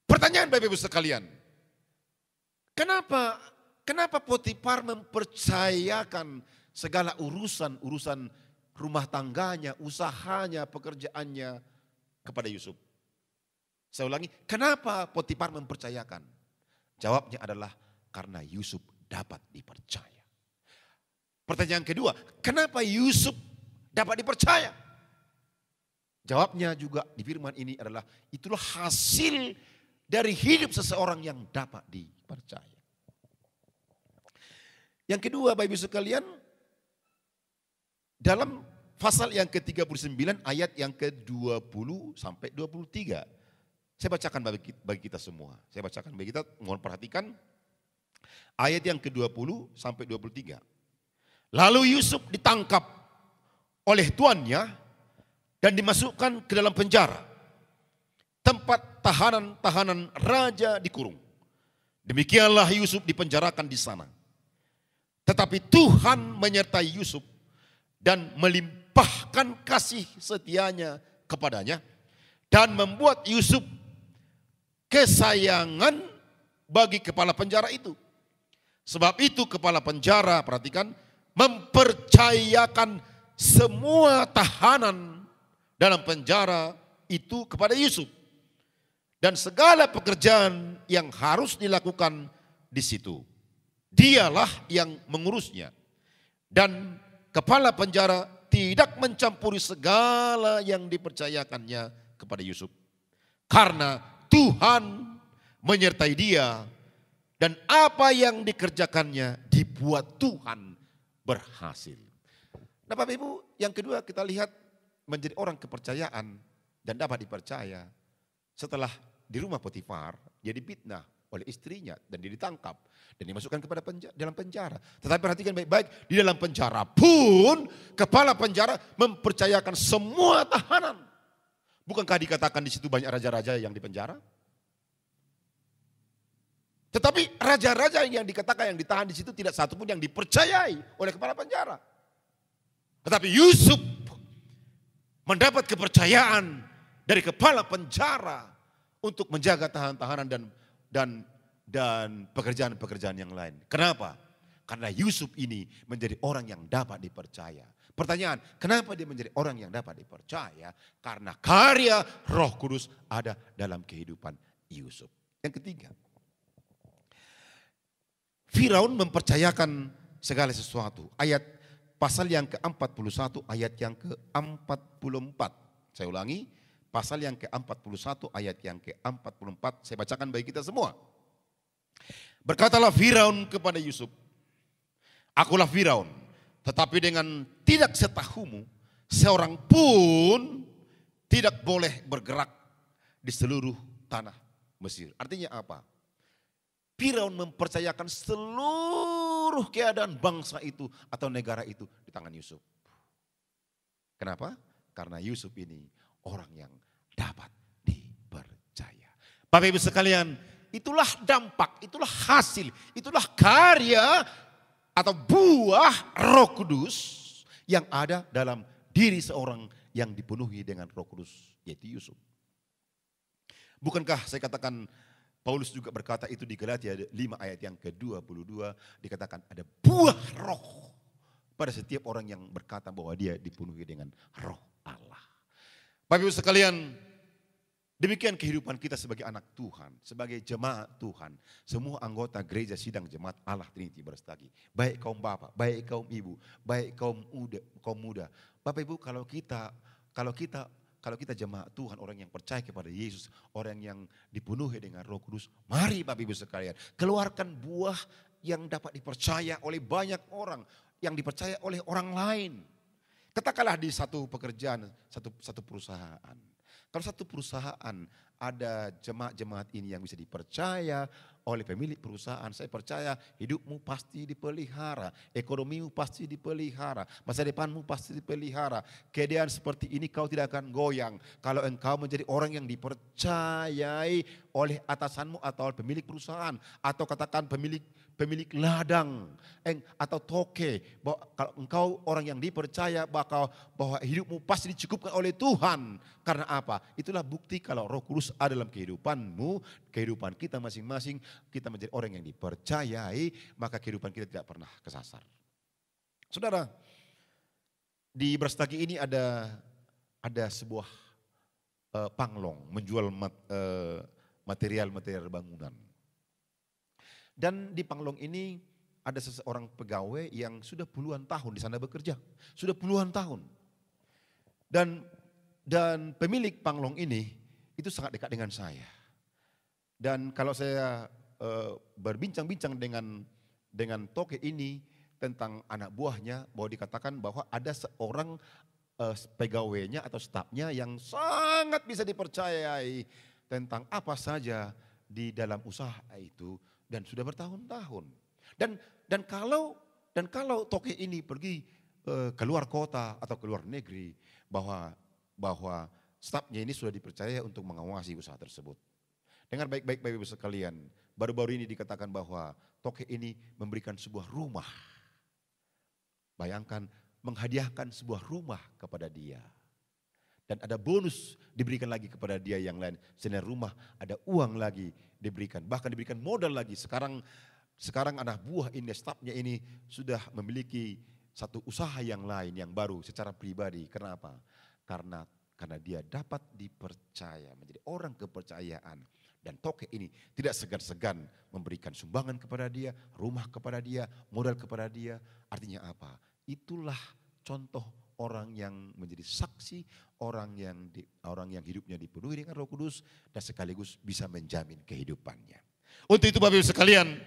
Pertanyaan Bapak Ibu sekalian, kenapa Potifar mempercayakan segala urusan rumah tangganya, usahanya, pekerjaannya kepada Yusuf? Saya ulangi, kenapa Potifar mempercayakan? Jawabnya adalah karena Yusuf dapat dipercaya. Pertanyaan kedua, kenapa Yusuf dapat dipercaya? Jawabnya juga di firman ini adalah itulah hasil dari hidup seseorang yang dapat dipercaya. Yang kedua Bapak Ibu sekalian, dalam pasal yang ke-39 ayat yang ke-20 sampai 23. Saya bacakan bagi kita semua. Saya bacakan bagi kita, mohon perhatikan. Ayat yang ke-20 sampai 23. Lalu Yusuf ditangkap oleh tuannya dan dimasukkan ke dalam penjara, tempat tahanan-tahanan raja dikurung. Demikianlah Yusuf dipenjarakan di sana. Tetapi Tuhan menyertai Yusuf dan melimpahkan kasih setianya kepadanya dan membuat Yusuf kesayangan bagi kepala penjara itu. Sebab itu kepala penjara, perhatikan, mempercayakan semua tahanan dalam penjara itu kepada Yusuf. Dan segala pekerjaan yang harus dilakukan di situ, dialah yang mengurusnya. Dan kepala penjara tidak mencampuri segala yang dipercayakannya kepada Yusuf. Karena Tuhan menyertai dia, dan apa yang dikerjakannya dibuat Tuhan berhasil. Nah Bapak Ibu, yang kedua kita lihat menjadi orang kepercayaan dan dapat dipercaya. Setelah di rumah Potifar, dia difitnah oleh istrinya dan dia ditangkap dan dimasukkan kepada dalam penjara. Tetapi perhatikan baik-baik, di dalam penjara pun kepala penjara mempercayakan semua tahanan. Bukankah dikatakan di situ banyak raja-raja yang di penjara? Tetapi raja-raja yang dikatakan yang ditahan di situ tidak satu pun yang dipercayai oleh kepala penjara. Tetapi Yusuf mendapat kepercayaan dari kepala penjara untuk menjaga tahanan-tahanan dan pekerjaan-pekerjaan yang lain. Kenapa? Karena Yusuf ini menjadi orang yang dapat dipercaya. Pertanyaan, kenapa dia menjadi orang yang dapat dipercaya? Karena karya Roh Kudus ada dalam kehidupan Yusuf. Yang ketiga, Firaun mempercayakan segala sesuatu. Ayat pasal yang ke-41, ayat yang ke-44. Saya ulangi, pasal yang ke-41, ayat yang ke-44. Saya bacakan bagi kita semua. Berkatalah Firaun kepada Yusuf, akulah Firaun, tetapi dengan tidak setahumu, seorang pun tidak boleh bergerak di seluruh tanah Mesir. Artinya apa? Firaun mempercayakan seluruh keadaan bangsa itu atau negara itu di tangan Yusuf. Kenapa? Karena Yusuf ini orang yang dapat dipercaya. Bapak Ibu sekalian, itulah dampak, itulah hasil, itulah karya atau buah Roh Kudus yang ada dalam diri seorang yang dipenuhi dengan Roh Kudus, yaitu Yusuf. Bukankah saya katakan Paulus juga berkata itu di Galatia 5 ayat yang ke-22, dikatakan ada buah roh pada setiap orang yang berkata bahwa dia dipenuhi dengan Roh Allah. Bapak Ibu sekalian, demikian kehidupan kita sebagai anak Tuhan, sebagai jemaat Tuhan, semua anggota gereja sidang jemaat Allah Trinity Brastagi, baik kaum bapak, baik kaum ibu, baik kaum muda. Bapak Ibu, kalau kita jemaat Tuhan, orang yang percaya kepada Yesus, orang yang dipenuhi dengan Roh Kudus, mari Bapak Ibu sekalian, keluarkan buah yang dapat dipercaya oleh banyak orang, yang dipercaya oleh orang lain. Katakanlah di satu pekerjaan, satu perusahaan. Kalau satu perusahaan ada jemaat-jemaat ini yang bisa dipercaya oleh pemilik perusahaan, saya percaya hidupmu pasti dipelihara, ekonomimu pasti dipelihara, masa depanmu pasti dipelihara. Keadaan seperti ini kau tidak akan goyang kalau engkau menjadi orang yang dipercayai oleh atasanmu atau pemilik perusahaan, atau katakan pemilik ladang atau toke. Kalau engkau orang yang dipercaya bahwa hidupmu pasti dicukupkan oleh Tuhan. Karena apa? Itulah bukti kalau Roh Kudus ada dalam kehidupanmu, kehidupan kita masing-masing, kita menjadi orang yang dipercayai, maka kehidupan kita tidak pernah kesasar. Saudara, di Brastagi ini ada sebuah panglong menjual material-material bangunan. Dan di panglong ini ada seseorang pegawai yang sudah puluhan tahun di sana bekerja. Sudah puluhan tahun. Dan pemilik panglong ini itu sangat dekat dengan saya. Dan kalau saya berbincang-bincang dengan toke ini tentang anak buahnya, bahwa dikatakan bahwa ada seorang pegawainya atau stafnya yang sangat bisa dipercayai tentang apa saja di dalam usaha itu. Dan sudah bertahun-tahun. Dan kalau toke ini pergi ke luar kota atau ke luar negeri, bahwa stafnya ini sudah dipercaya untuk mengawasi usaha tersebut. Dengar baik-baik Bapak Ibu sekalian, baru-baru ini dikatakan bahwa toke ini memberikan sebuah rumah. Bayangkan menghadiahkan sebuah rumah kepada dia. Dan ada bonus diberikan lagi kepada dia yang lain. Selain rumah ada uang lagi diberikan. Bahkan diberikan modal lagi. Sekarang anak buah ini, stafnya ini sudah memiliki satu usaha yang lain yang baru secara pribadi. Kenapa? Karena dia dapat dipercaya, menjadi orang kepercayaan. Dan toke ini tidak segan-segan memberikan sumbangan kepada dia, rumah kepada dia, modal kepada dia. Artinya apa? Itulah contoh orang yang menjadi saksi, orang yang hidupnya dipenuhi dengan Roh Kudus dan sekaligus bisa menjamin kehidupannya. Untuk itu Bapak Ibu sekalian,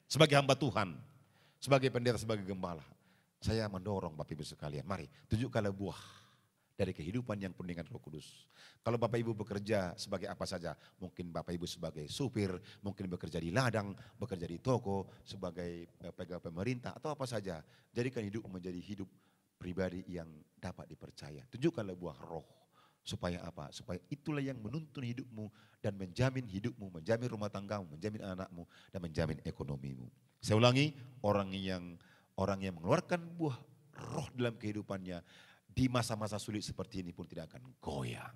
sebagai hamba Tuhan, sebagai pendeta, sebagai gembala, saya mendorong Bapak Ibu sekalian, mari tunjukkanlah buah dari kehidupan yang penuh dengan Roh Kudus. Kalau Bapak Ibu bekerja sebagai apa saja, mungkin Bapak Ibu sebagai supir, mungkin bekerja di ladang, bekerja di toko, sebagai pegawai pemerintah atau apa saja. Jadikan hidup menjadi hidup pribadi yang dapat dipercaya. Tunjukkanlah buah roh. Supaya apa? Supaya itulah yang menuntun hidupmu dan menjamin hidupmu, menjamin rumah tanggamu, menjamin anakmu, dan menjamin ekonomimu. Saya ulangi, orang yang mengeluarkan buah roh dalam kehidupannya, di masa-masa sulit seperti ini pun tidak akan goyang.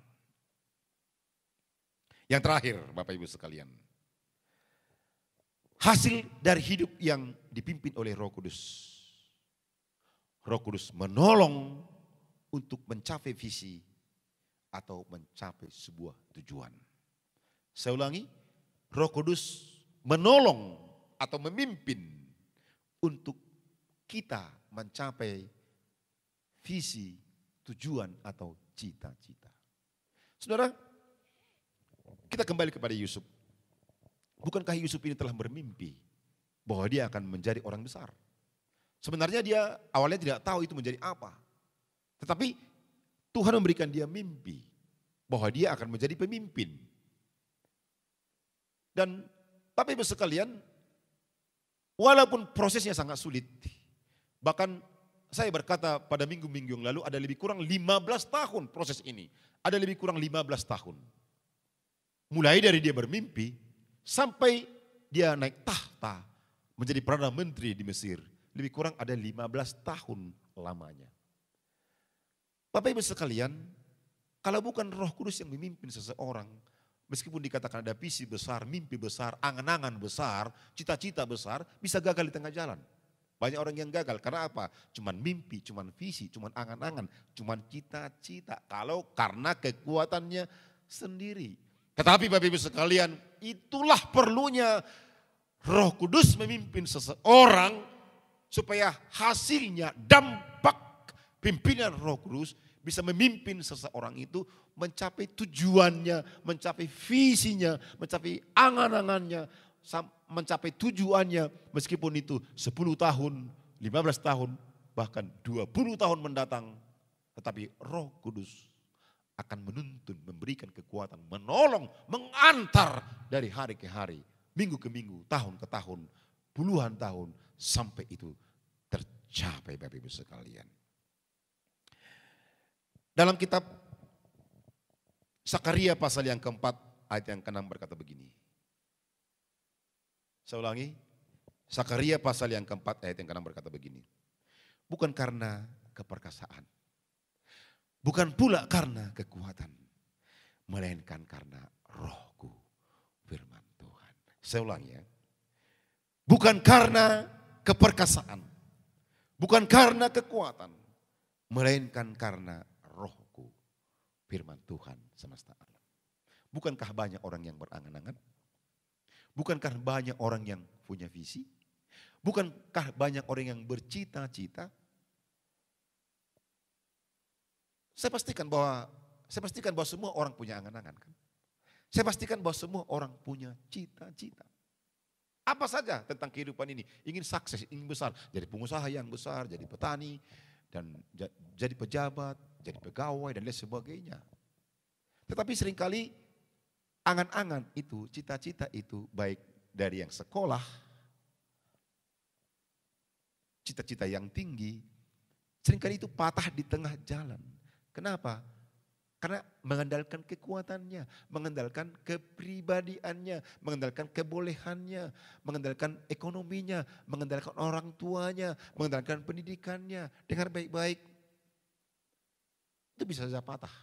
Yang terakhir Bapak Ibu sekalian, hasil dari hidup yang dipimpin oleh Roh Kudus. Roh Kudus menolong untuk mencapai visi atau mencapai sebuah tujuan. Saya ulangi, Roh Kudus menolong atau memimpin untuk kita mencapai visi, tujuan atau cita-cita. Saudara, kita kembali kepada Yusuf. Bukankah Yusuf ini telah bermimpi bahwa dia akan menjadi orang besar? Sebenarnya dia awalnya tidak tahu itu menjadi apa. Tetapi Tuhan memberikan dia mimpi bahwa dia akan menjadi pemimpin. Dan Bapak Ibu sekalian, walaupun prosesnya sangat sulit, bahkan saya berkata pada minggu-minggu yang lalu ada lebih kurang 15 tahun proses ini. Ada lebih kurang 15 tahun. Mulai dari dia bermimpi sampai dia naik tahta menjadi Perdana Menteri di Mesir. Lebih kurang ada 15 tahun lamanya. Bapak Ibu sekalian, kalau bukan Roh Kudus yang memimpin seseorang, meskipun dikatakan ada visi besar, mimpi besar, angan-angan besar, cita-cita besar, bisa gagal di tengah jalan. Banyak orang yang gagal, karena apa? Cuman mimpi, cuman visi, cuman angan-angan, cuman cita-cita. Kalau karena kekuatannya sendiri. Tetapi Bapak Ibu sekalian, itulah perlunya Roh Kudus memimpin seseorang supaya hasilnya, dampak pimpinan Roh Kudus bisa memimpin seseorang itu mencapai tujuannya, mencapai visinya, mencapai angan-angannya, mencapai tujuannya, meskipun itu 10 tahun, 15 tahun, bahkan 20 tahun mendatang. Tetapi Roh Kudus akan menuntun, memberikan kekuatan, menolong, mengantar dari hari ke hari, minggu ke minggu, tahun ke tahun, puluhan tahun, sampai itu tercapai Bapak Ibu sekalian. Dalam kitab Sakaria pasal yang keempat, ayat yang ke-6 berkata begini. Saya ulangi, Sakaria pasal yang keempat ayat yang ke-6 berkata begini. Bukan karena keperkasaan, bukan pula karena kekuatan, melainkan karena Rohku, firman Tuhan. Saya ulangi ya, bukan karena keperkasaan, bukan karena kekuatan, melainkan karena Rohku, firman Tuhan semesta alam. Bukankah banyak orang yang berangan-angan? Bukankah banyak orang yang punya visi? Bukankah banyak orang yang bercita-cita? Saya pastikan bahwa semua orang punya angan-angan kan? Saya pastikan bahwa semua orang punya cita-cita. Apa saja tentang kehidupan ini? Ingin sukses, ingin besar, jadi pengusaha yang besar, jadi petani, dan jadi pejabat, jadi pegawai dan lain sebagainya. Tetapi seringkali angan-angan itu, cita-cita itu baik dari yang sekolah, cita-cita yang tinggi, seringkali itu patah di tengah jalan. Kenapa? Karena mengandalkan kekuatannya, mengandalkan kepribadiannya, mengandalkan kebolehannya, mengandalkan ekonominya, mengandalkan orang tuanya, mengandalkan pendidikannya. Dengar baik-baik, itu bisa saja patah.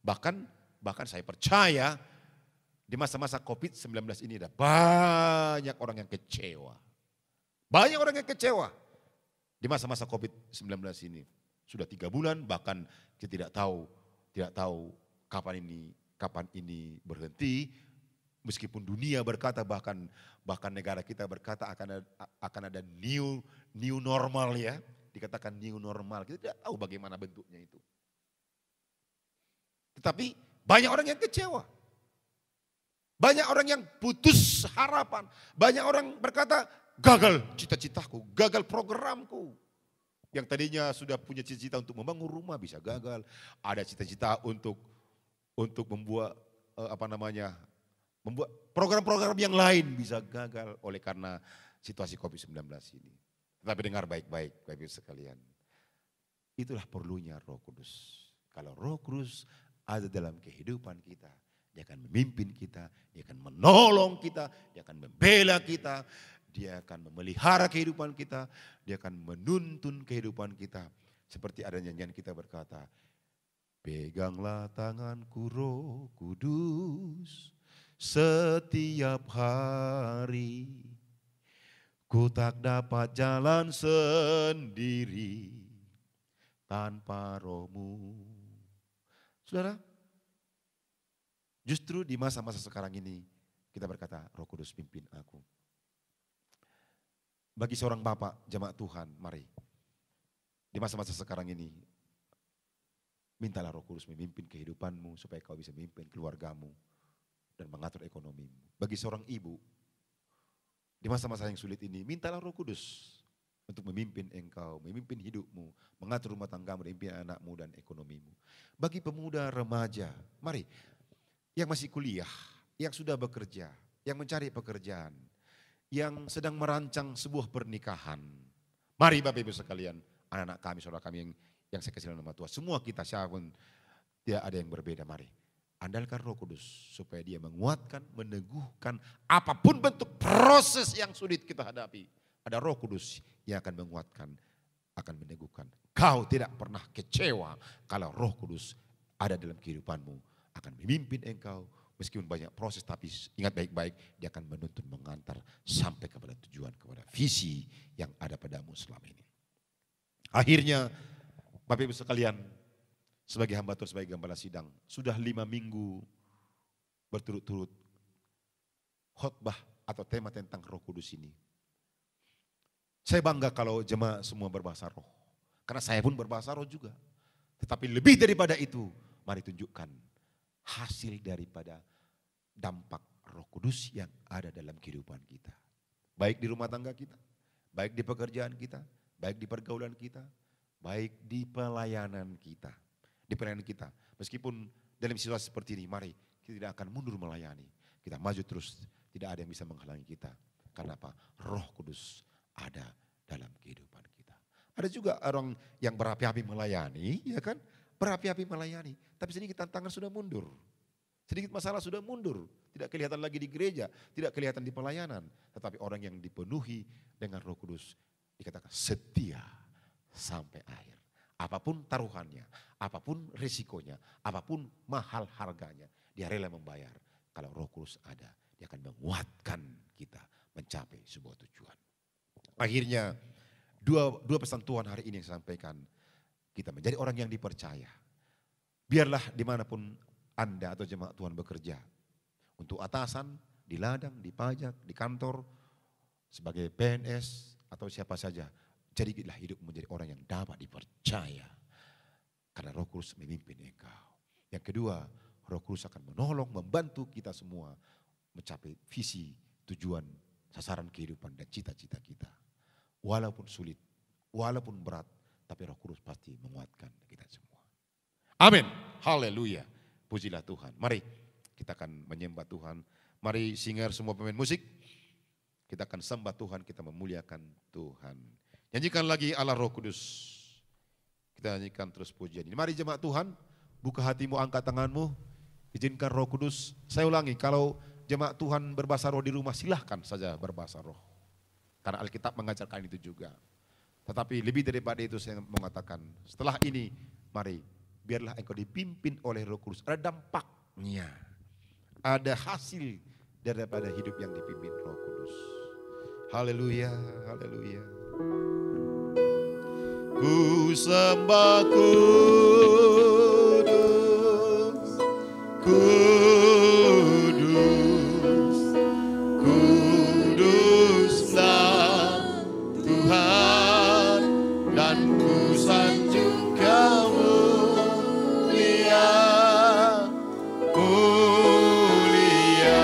Bahkan saya percaya di masa-masa COVID-19 ini ada banyak orang yang kecewa. Banyak orang yang kecewa di masa-masa COVID-19 ini. Sudah 3 bulan bahkan kita tidak tahu kapan ini berhenti. Meskipun dunia berkata bahkan negara kita berkata akan ada new normal ya. dikatakan new normal. Kita tidak tahu bagaimana bentuknya itu. Tetapi banyak orang yang kecewa. Banyak orang yang putus harapan. Banyak orang berkata, gagal cita-citaku, gagal programku. Yang tadinya sudah punya cita-cita untuk membangun rumah bisa gagal. Ada cita-cita untuk membuat membuat program-program yang lain bisa gagal oleh karena situasi COVID-19 ini. Tetapi dengar baik-baik Bapak Ibu sekalian. Itulah perlunya Roh Kudus. Kalau Roh Kudus ada dalam kehidupan kita, dia akan memimpin kita, dia akan menolong kita, dia akan membela kita, dia akan memelihara kehidupan kita, dia akan menuntun kehidupan kita. Seperti ada nyanyian kita berkata, peganglah tanganku Roh Kudus setiap hari. Ku tak dapat jalan sendiri tanpa Roh-Mu. Saudara, justru di masa-masa sekarang ini kita berkata, Roh Kudus pimpin aku. Bagi seorang bapak jemaat Tuhan, mari di masa-masa sekarang ini mintalah Roh Kudus memimpin kehidupanmu supaya kau bisa memimpin keluargamu dan mengatur ekonomimu. Bagi seorang ibu di masa-masa yang sulit ini, mintalah Roh Kudus untuk memimpin engkau, memimpin hidupmu, mengatur rumah tanggamu, memimpin anakmu dan ekonomimu. Bagi pemuda remaja, mari yang masih kuliah, yang sudah bekerja, yang mencari pekerjaan, yang sedang merancang sebuah pernikahan. Mari Bapak Ibu sekalian, anak-anak kami, saudara kami yang saya kasih nama Tuhan, semua kita siapapun tidak ada yang berbeda, mari. Andalkan Roh Kudus supaya dia menguatkan, meneguhkan apapun bentuk proses yang sulit kita hadapi. Ada Roh Kudus yang akan menguatkan, akan meneguhkan. Kau tidak pernah kecewa kalau Roh Kudus ada dalam kehidupanmu. Akan memimpin engkau meskipun banyak proses, tapi ingat baik-baik dia akan menuntun, mengantar sampai kepada tujuan, kepada visi yang ada padamu selama ini. Akhirnya Bapak Ibu sekalian, sebagai hamba Tuhan, sebagai gembala sidang, sudah 5 minggu berturut-turut khotbah atau tema tentang Roh Kudus ini. Saya bangga kalau jemaat semua berbahasa roh. Karena saya pun berbahasa roh juga. Tetapi lebih daripada itu, mari tunjukkan hasil daripada dampak Roh Kudus yang ada dalam kehidupan kita. Baik di rumah tangga kita, baik di pekerjaan kita, baik di pergaulan kita, baik di pelayanan kita. Di pelayanan kita, meskipun dalam situasi seperti ini, mari kita tidak akan mundur melayani. Kita maju terus, tidak ada yang bisa menghalangi kita. Karena apa? Roh Kudus ada dalam kehidupan kita. Ada juga orang yang berapi-api melayani, ya kan? Berapi-api melayani, tapi sedikit tantangan sudah mundur. Sedikit masalah sudah mundur. Tidak kelihatan lagi di gereja, tidak kelihatan di pelayanan. Tetapi orang yang dipenuhi dengan Roh Kudus dikatakan setia sampai akhir. Apapun taruhannya, apapun risikonya, apapun mahal harganya, dia rela membayar. Kalau Roh Kudus ada, dia akan menguatkan kita mencapai sebuah tujuan. Akhirnya, dua pesan Tuhan hari ini yang saya sampaikan. Kita menjadi orang yang dipercaya. Biarlah dimanapun Anda atau jemaat Tuhan bekerja. Untuk atasan, di ladang, di pajak, di kantor, sebagai PNS atau siapa saja. Jadilah hidup menjadi orang yang dapat dipercaya. Karena Roh Kudus memimpin engkau. Yang kedua, Roh Kudus akan menolong, membantu kita semua mencapai visi, tujuan, sasaran kehidupan dan cita-cita kita. Walaupun sulit, walaupun berat, tapi Roh Kudus pasti menguatkan kita semua. Amin. Haleluya. Pujilah Tuhan. Mari kita akan menyembah Tuhan. Mari singer semua pemain musik. Kita akan sembah Tuhan, kita memuliakan Tuhan. Nyanyikan lagi Allah Roh Kudus. Kita nyanyikan terus pujian ini. Mari jemaat Tuhan, buka hatimu, angkat tanganmu. Izinkan Roh Kudus. Saya ulangi, kalau jemaat Tuhan berbahasa roh di rumah, silahkan saja berbahasa roh. Karena Alkitab mengajarkan itu juga. Tetapi lebih daripada itu saya mengatakan, setelah ini mari biarlah engkau dipimpin oleh Roh Kudus. Ada dampaknya, ada hasil daripada hidup yang dipimpin Roh Kudus. Haleluya, haleluya. Ku sembah kudus, kudus, kuduslah Tuhan dan dan ku sanjung Kau mulia, mulia.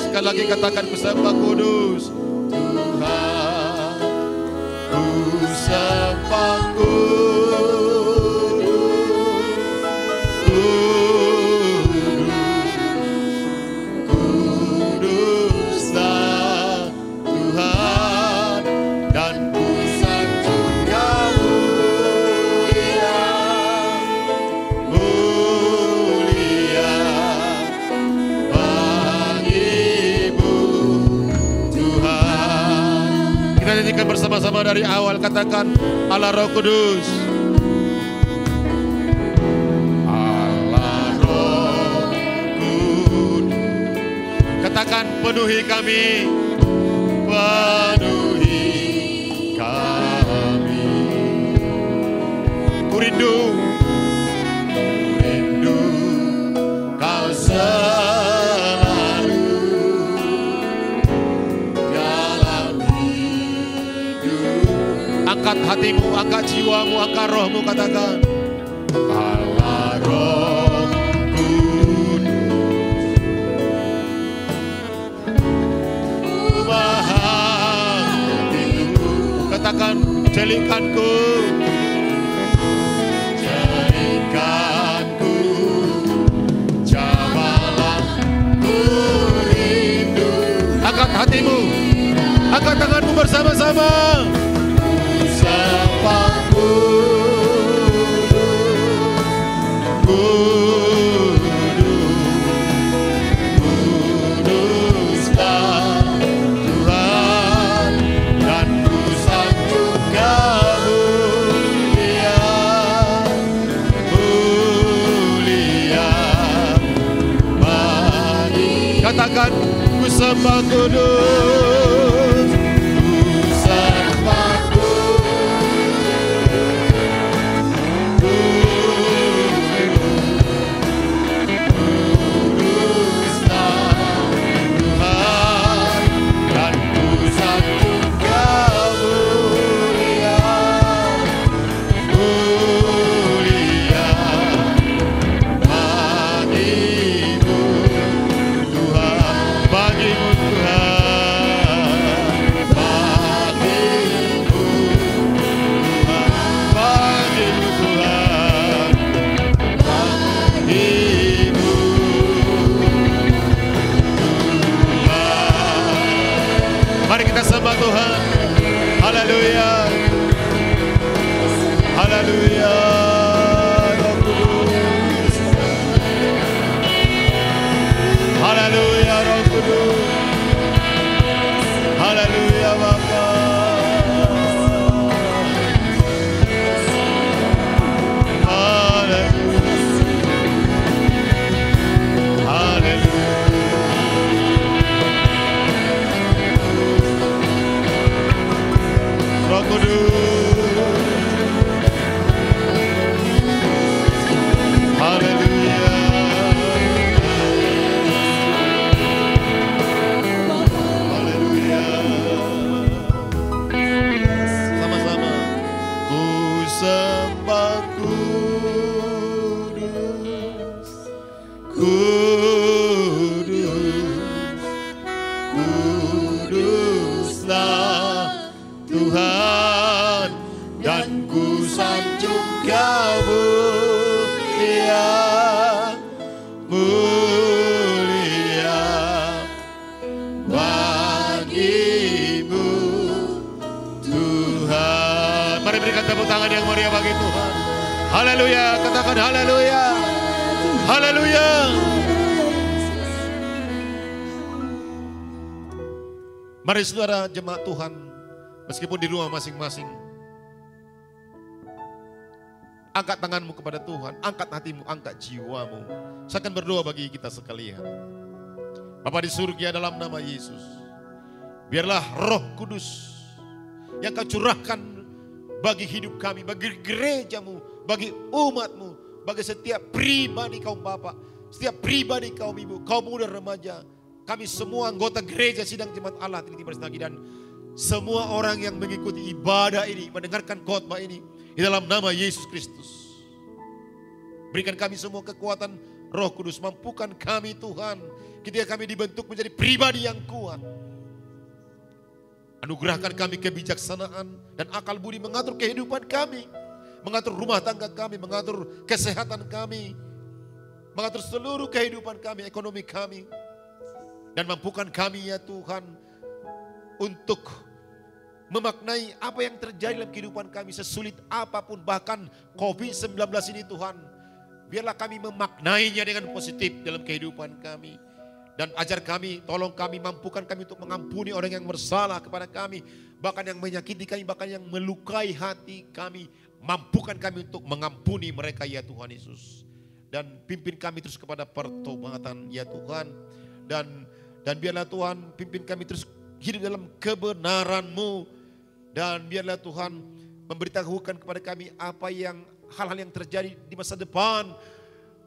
Sekali lagi katakan, ku sembah kudus Tuhan, ku sembah kuduslah Tuhan, dan ku sanjung Kau mulia, mulia bagimu Tuhan. Kita nyanyikan bersama-sama dari awal, katakan Allah Roh Kudus. Allah Roh Kudus. Katakan penuhi kami, penuhi kami. Ku rindu Kau selalu dalam hidup. Angkat hatimu, angkat jiwamu, angkat rohmu, katakan Allah Roh Kudus. Hatimu, katakan jadikanku, jadikanku jamalah ku rindu. Angkat hatimu, angkat tanganmu bersama-sama. Ku sembah kuduslah Tuhan, dan ku sanjung Kau mulia, mulia bagi. Katakan ku sembah kudus, ku sembah kuduslah Tuhan, dan ku sanjung Kau mulia, mulia bagimu Tuhan, bagimu Tuhan, bagimu Tuhan, bagimu Tuhan, bagimu Tuhan. Mari kita sembah Tuhan. Haleluya, haleluya. Roh Kudus. Haleluya, Roh Kudus. Haleluya, Bapa. Haleluya, haleluya. Roh Kudus. Haleluya. Haleluya. Sama-sama. Ku sembah kudus, kudus, kuduslah Tuhan, dan ku sanjung Kau mulia, mulia bagimu Tuhan. Mari berikan tepuk tangan yang meriah bagi Tuhan. Haleluya, katakan haleluya, haleluya. Mari saudara jemaat Tuhan, meskipun di rumah masing-masing, angkat tanganmu kepada Tuhan, angkat hatimu, angkat jiwamu. Saya akan berdoa bagi kita sekalian. Bapa di surga, dalam nama Yesus, biarlah Roh Kudus yang Kau curahkan bagi hidup kami, bagi gerejamu, bagi umatmu, bagi setiap pribadi kaum Bapa, setiap pribadi kaum Ibu, kaum muda remaja, kami semua anggota gereja sidang jemaat Allah Trinity Bersatu, dan semua orang yang mengikuti ibadah ini, mendengarkan khotbah ini, di dalam nama Yesus Kristus. Berikan kami semua kekuatan Roh Kudus, mampukan kami Tuhan, ketika kami dibentuk menjadi pribadi yang kuat. Anugerahkan kami kebijaksanaan dan akal budi mengatur kehidupan kami, mengatur rumah tangga kami, mengatur kesehatan kami, mengatur seluruh kehidupan kami, ekonomi kami. Dan mampukan kami ya Tuhan untuk memaknai apa yang terjadi dalam kehidupan kami, sesulit apapun, bahkan COVID-19 ini Tuhan. Biarlah kami memaknainya dengan positif dalam kehidupan kami. Dan ajar kami, tolong kami, mampukan kami untuk mengampuni orang yang bersalah kepada kami. Bahkan yang menyakiti kami, bahkan yang melukai hati kami. Mampukan kami untuk mengampuni mereka ya Tuhan Yesus. Dan pimpin kami terus kepada pertobatan ya Tuhan. Dan biarlah Tuhan pimpin kami terus hidup dalam kebenaran-Mu. Dan biarlah Tuhan memberitahukan kepada kami apa yang hal-hal yang terjadi di masa depan.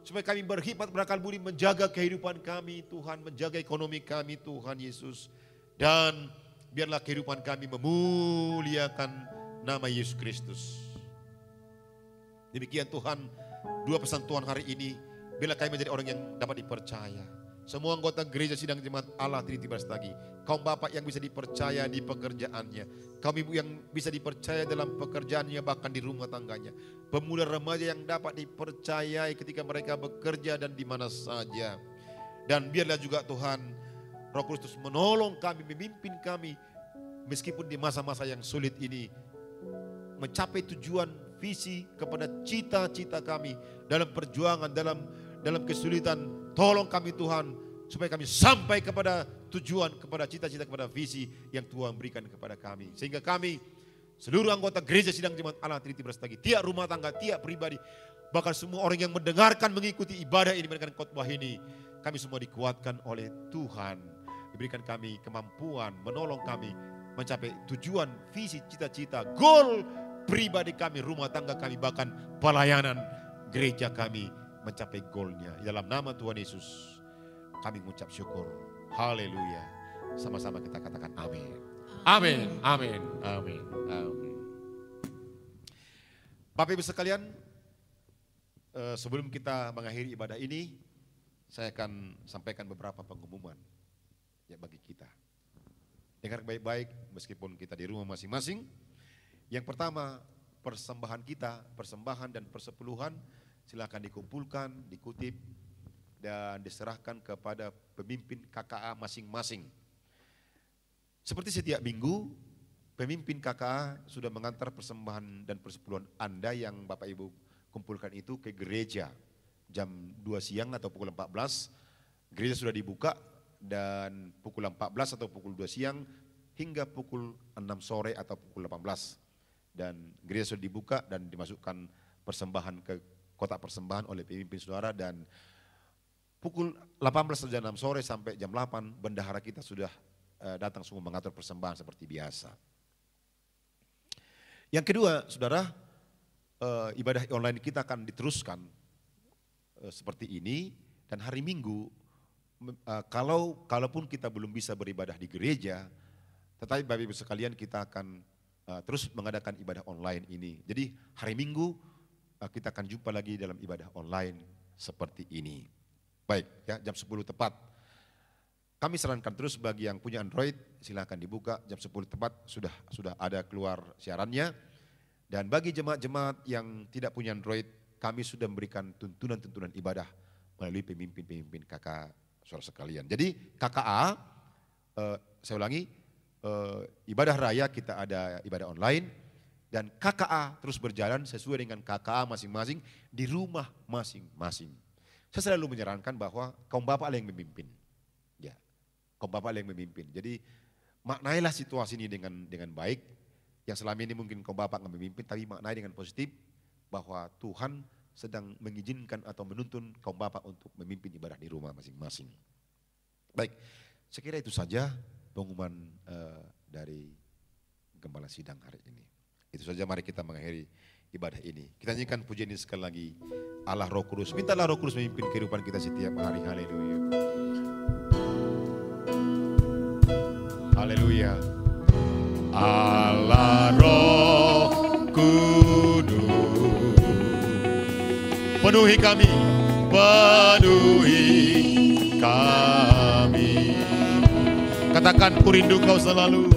Supaya kami berhikmat berakal budi menjaga kehidupan kami Tuhan, menjaga ekonomi kami Tuhan Yesus. Dan biarlah kehidupan kami memuliakan nama Yesus Kristus. Demikian Tuhan, dua pesan Tuhan hari ini, biarlah kami menjadi orang yang dapat dipercaya. Semua anggota gereja sidang jemaat Allah Trinity Brastagi, kaum bapak yang bisa dipercaya di pekerjaannya, kaum ibu yang bisa dipercaya dalam pekerjaannya bahkan di rumah tangganya, pemuda remaja yang dapat dipercayai ketika mereka bekerja dan di mana saja. Dan biarlah juga Tuhan Roh Kudus menolong kami, memimpin kami meskipun di masa-masa yang sulit ini mencapai tujuan, visi kepada cita-cita kami dalam perjuangan, dalam kesulitan. Tolong kami Tuhan supaya kami sampai kepada tujuan, kepada cita-cita, kepada visi yang Tuhan berikan kepada kami. Sehingga kami seluruh anggota gereja sidang jemaat Allah Trinity Brastagi, tiap rumah tangga, tiap pribadi, bahkan semua orang yang mendengarkan, mengikuti ibadah ini, mendengarkan khotbah ini, kami semua dikuatkan oleh Tuhan. Diberikan kami kemampuan, menolong kami mencapai tujuan, visi, cita-cita, goal pribadi kami, rumah tangga kami, bahkan pelayanan gereja kami mencapai goalnya. Di dalam nama Tuhan Yesus kami mengucap syukur. Haleluya. Sama-sama kita katakan amin. Amin, amin, amin, amin. Bapak Ibu sekalian, sebelum kita mengakhiri ibadah ini, saya akan sampaikan beberapa pengumuman ya bagi kita. Dengar baik-baik meskipun kita di rumah masing-masing. Yang pertama, persembahan kita, persembahan dan persepuluhan silakan dikumpulkan, dikutip dan diserahkan kepada pemimpin KKA masing-masing. Seperti setiap minggu, pemimpin KKA sudah mengantar persembahan dan persepuluhan Anda yang Bapak Ibu kumpulkan itu ke gereja. Jam 2 siang atau pukul 14, gereja sudah dibuka dan pukul 14 atau pukul 2 siang hingga pukul 6 sore atau pukul 18. Dan gereja sudah dibuka dan dimasukkan persembahan ke kotak persembahan oleh pemimpin saudara, dan pukul 18 jam 6 sore sampai jam 8 bendahara kita sudah datang semua mengatur persembahan seperti biasa. Yang kedua saudara, ibadah online kita akan diteruskan seperti ini, dan hari Minggu kalaupun kita belum bisa beribadah di gereja, tetapi Bapak Ibu sekalian kita akan terus mengadakan ibadah online ini. Jadi hari Minggu kita akan jumpa lagi dalam ibadah online seperti ini. Baik ya, jam 10 tepat. Kami sarankan terus bagi yang punya Android, silakan dibuka jam 10 tepat sudah ada keluar siarannya. Dan bagi jemaat-jemaat yang tidak punya Android, kami sudah memberikan tuntunan-tuntunan ibadah melalui pemimpin-pemimpin KKA saudara sekalian. Jadi KKA, saya ulangi, ibadah raya kita ada ibadah online, dan KKA terus berjalan sesuai dengan KKA masing-masing di rumah masing-masing. Saya selalu menyarankan bahwa kaum bapak yang memimpin. Ya, kaum bapak yang memimpin. Jadi maknailah situasi ini dengan baik. Yang selama ini mungkin kaum bapak nggak memimpin, tapi maknai dengan positif bahwa Tuhan sedang mengizinkan atau menuntun kaum bapak untuk memimpin ibadah di rumah masing-masing. Baik, saya kira itu saja pengumuman dari Gembala Sidang hari ini. Itu saja, mari kita mengakhiri ibadah ini. Kita nyanyikan pujian ini sekali lagi. Allah Roh Kudus, mintalah Roh Kudus memimpin kehidupan kita setiap hari. Haleluya. Haleluya. Allah Roh Kudus. Penuhi kami, penuhi kami. Katakan, ku rindu kau selalu,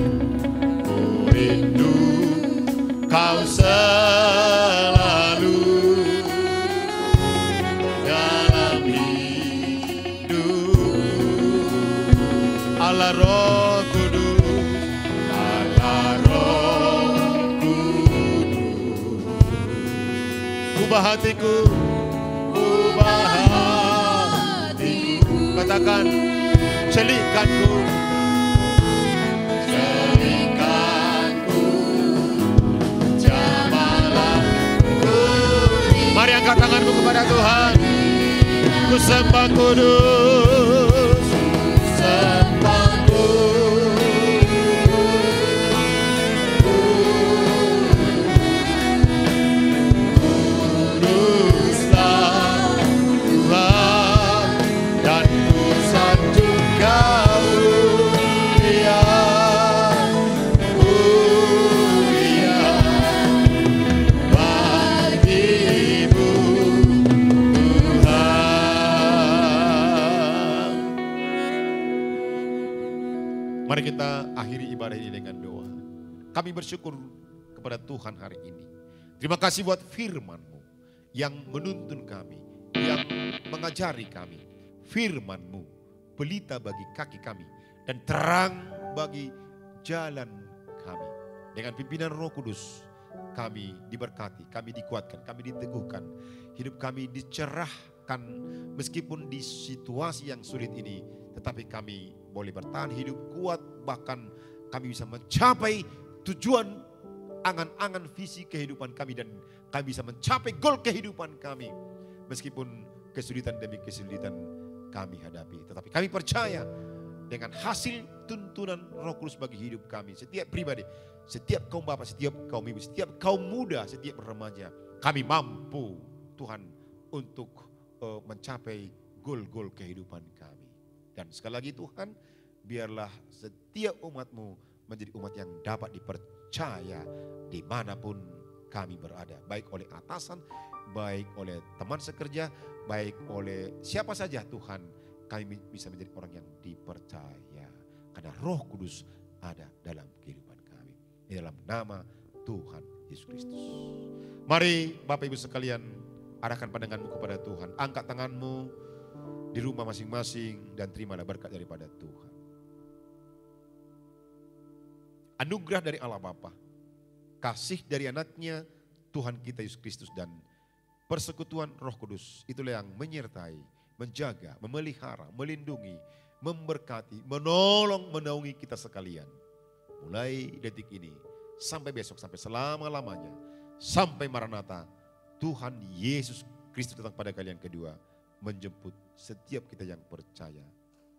ku rindu kau selalu dalam hidup. Allah Roh Kudus, Allah Roh Kudus. Ubah hatiku, ubah hatiku. Katakan, celihkanku, celihkanku, jamalanku. Mari angkat tanganmu kepada Tuhan. Ku sembah Kudus, sembah Kuduslah Tuhan, dan ku sanjung Kau mulia, mulia bagimu Tuhan. Mari kita akhiri ibadah ini dengan doa. Kami bersyukur kepada Tuhan hari ini. Terima kasih buat firman-Mu yang menuntun kami, yang mengajari kami. Firman-Mu pelita bagi kaki kami dan terang bagi jalan kami. Dengan pimpinan Roh Kudus kami diberkati, kami dikuatkan, kami diteguhkan. Hidup kami dicerahkan meskipun di situasi yang sulit ini, tetapi kami boleh bertahan hidup kuat, bahkan kami bisa mencapai tujuan, angan-angan visi kehidupan kami, dan kami bisa mencapai goal kehidupan kami. Meskipun kesulitan demi kesulitan kami hadapi, tetapi kami percaya dengan hasil tuntunan Roh Kudus bagi hidup kami, setiap pribadi, setiap kaum bapak, setiap kaum ibu, setiap kaum muda, setiap remaja, kami mampu Tuhan untuk mencapai goal-goal kehidupan kami. Dan sekali lagi Tuhan, biarlah setiap umat-Mu menjadi umat yang dapat dipercaya dimanapun kami berada. Baik oleh atasan, baik oleh teman sekerja, baik oleh siapa saja Tuhan. Kami bisa menjadi orang yang dipercaya. Karena Roh Kudus ada dalam kehidupan kami. Di dalam nama Tuhan Yesus Kristus. Mari Bapak Ibu sekalian, arahkan pandanganmu kepada Tuhan. Angkat tanganmu di rumah masing-masing dan terimalah berkat daripada Tuhan. Anugerah dari Allah Bapa, kasih dari anaknya Tuhan kita Yesus Kristus, dan persekutuan Roh Kudus, itulah yang menyertai, menjaga, memelihara, melindungi, memberkati, menolong, menaungi kita sekalian. Mulai detik ini sampai besok, sampai selama-lamanya, sampai Maranatha, Tuhan Yesus Kristus datang pada kalian kedua, menjemput setiap kita yang percaya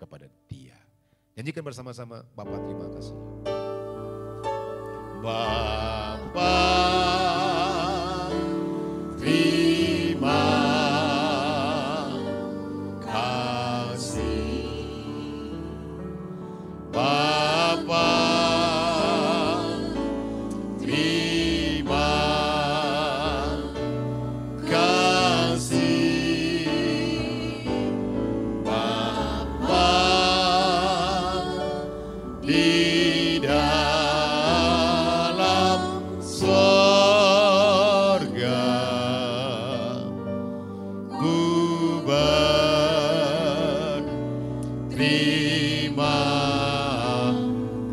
kepada Dia. Nyanyikan bersama-sama, Bapa terima kasih. Bapa terima kasih. Bapa terima kasih. Bapa di dalam sorga, ku berterima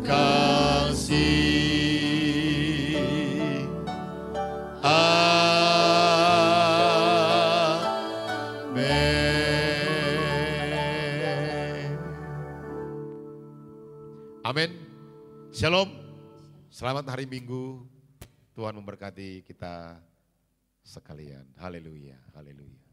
kasih. Amin. Amin. Shalom. Selamat hari Minggu. Tuhan memberkati kita sekalian. Haleluya. Haleluya.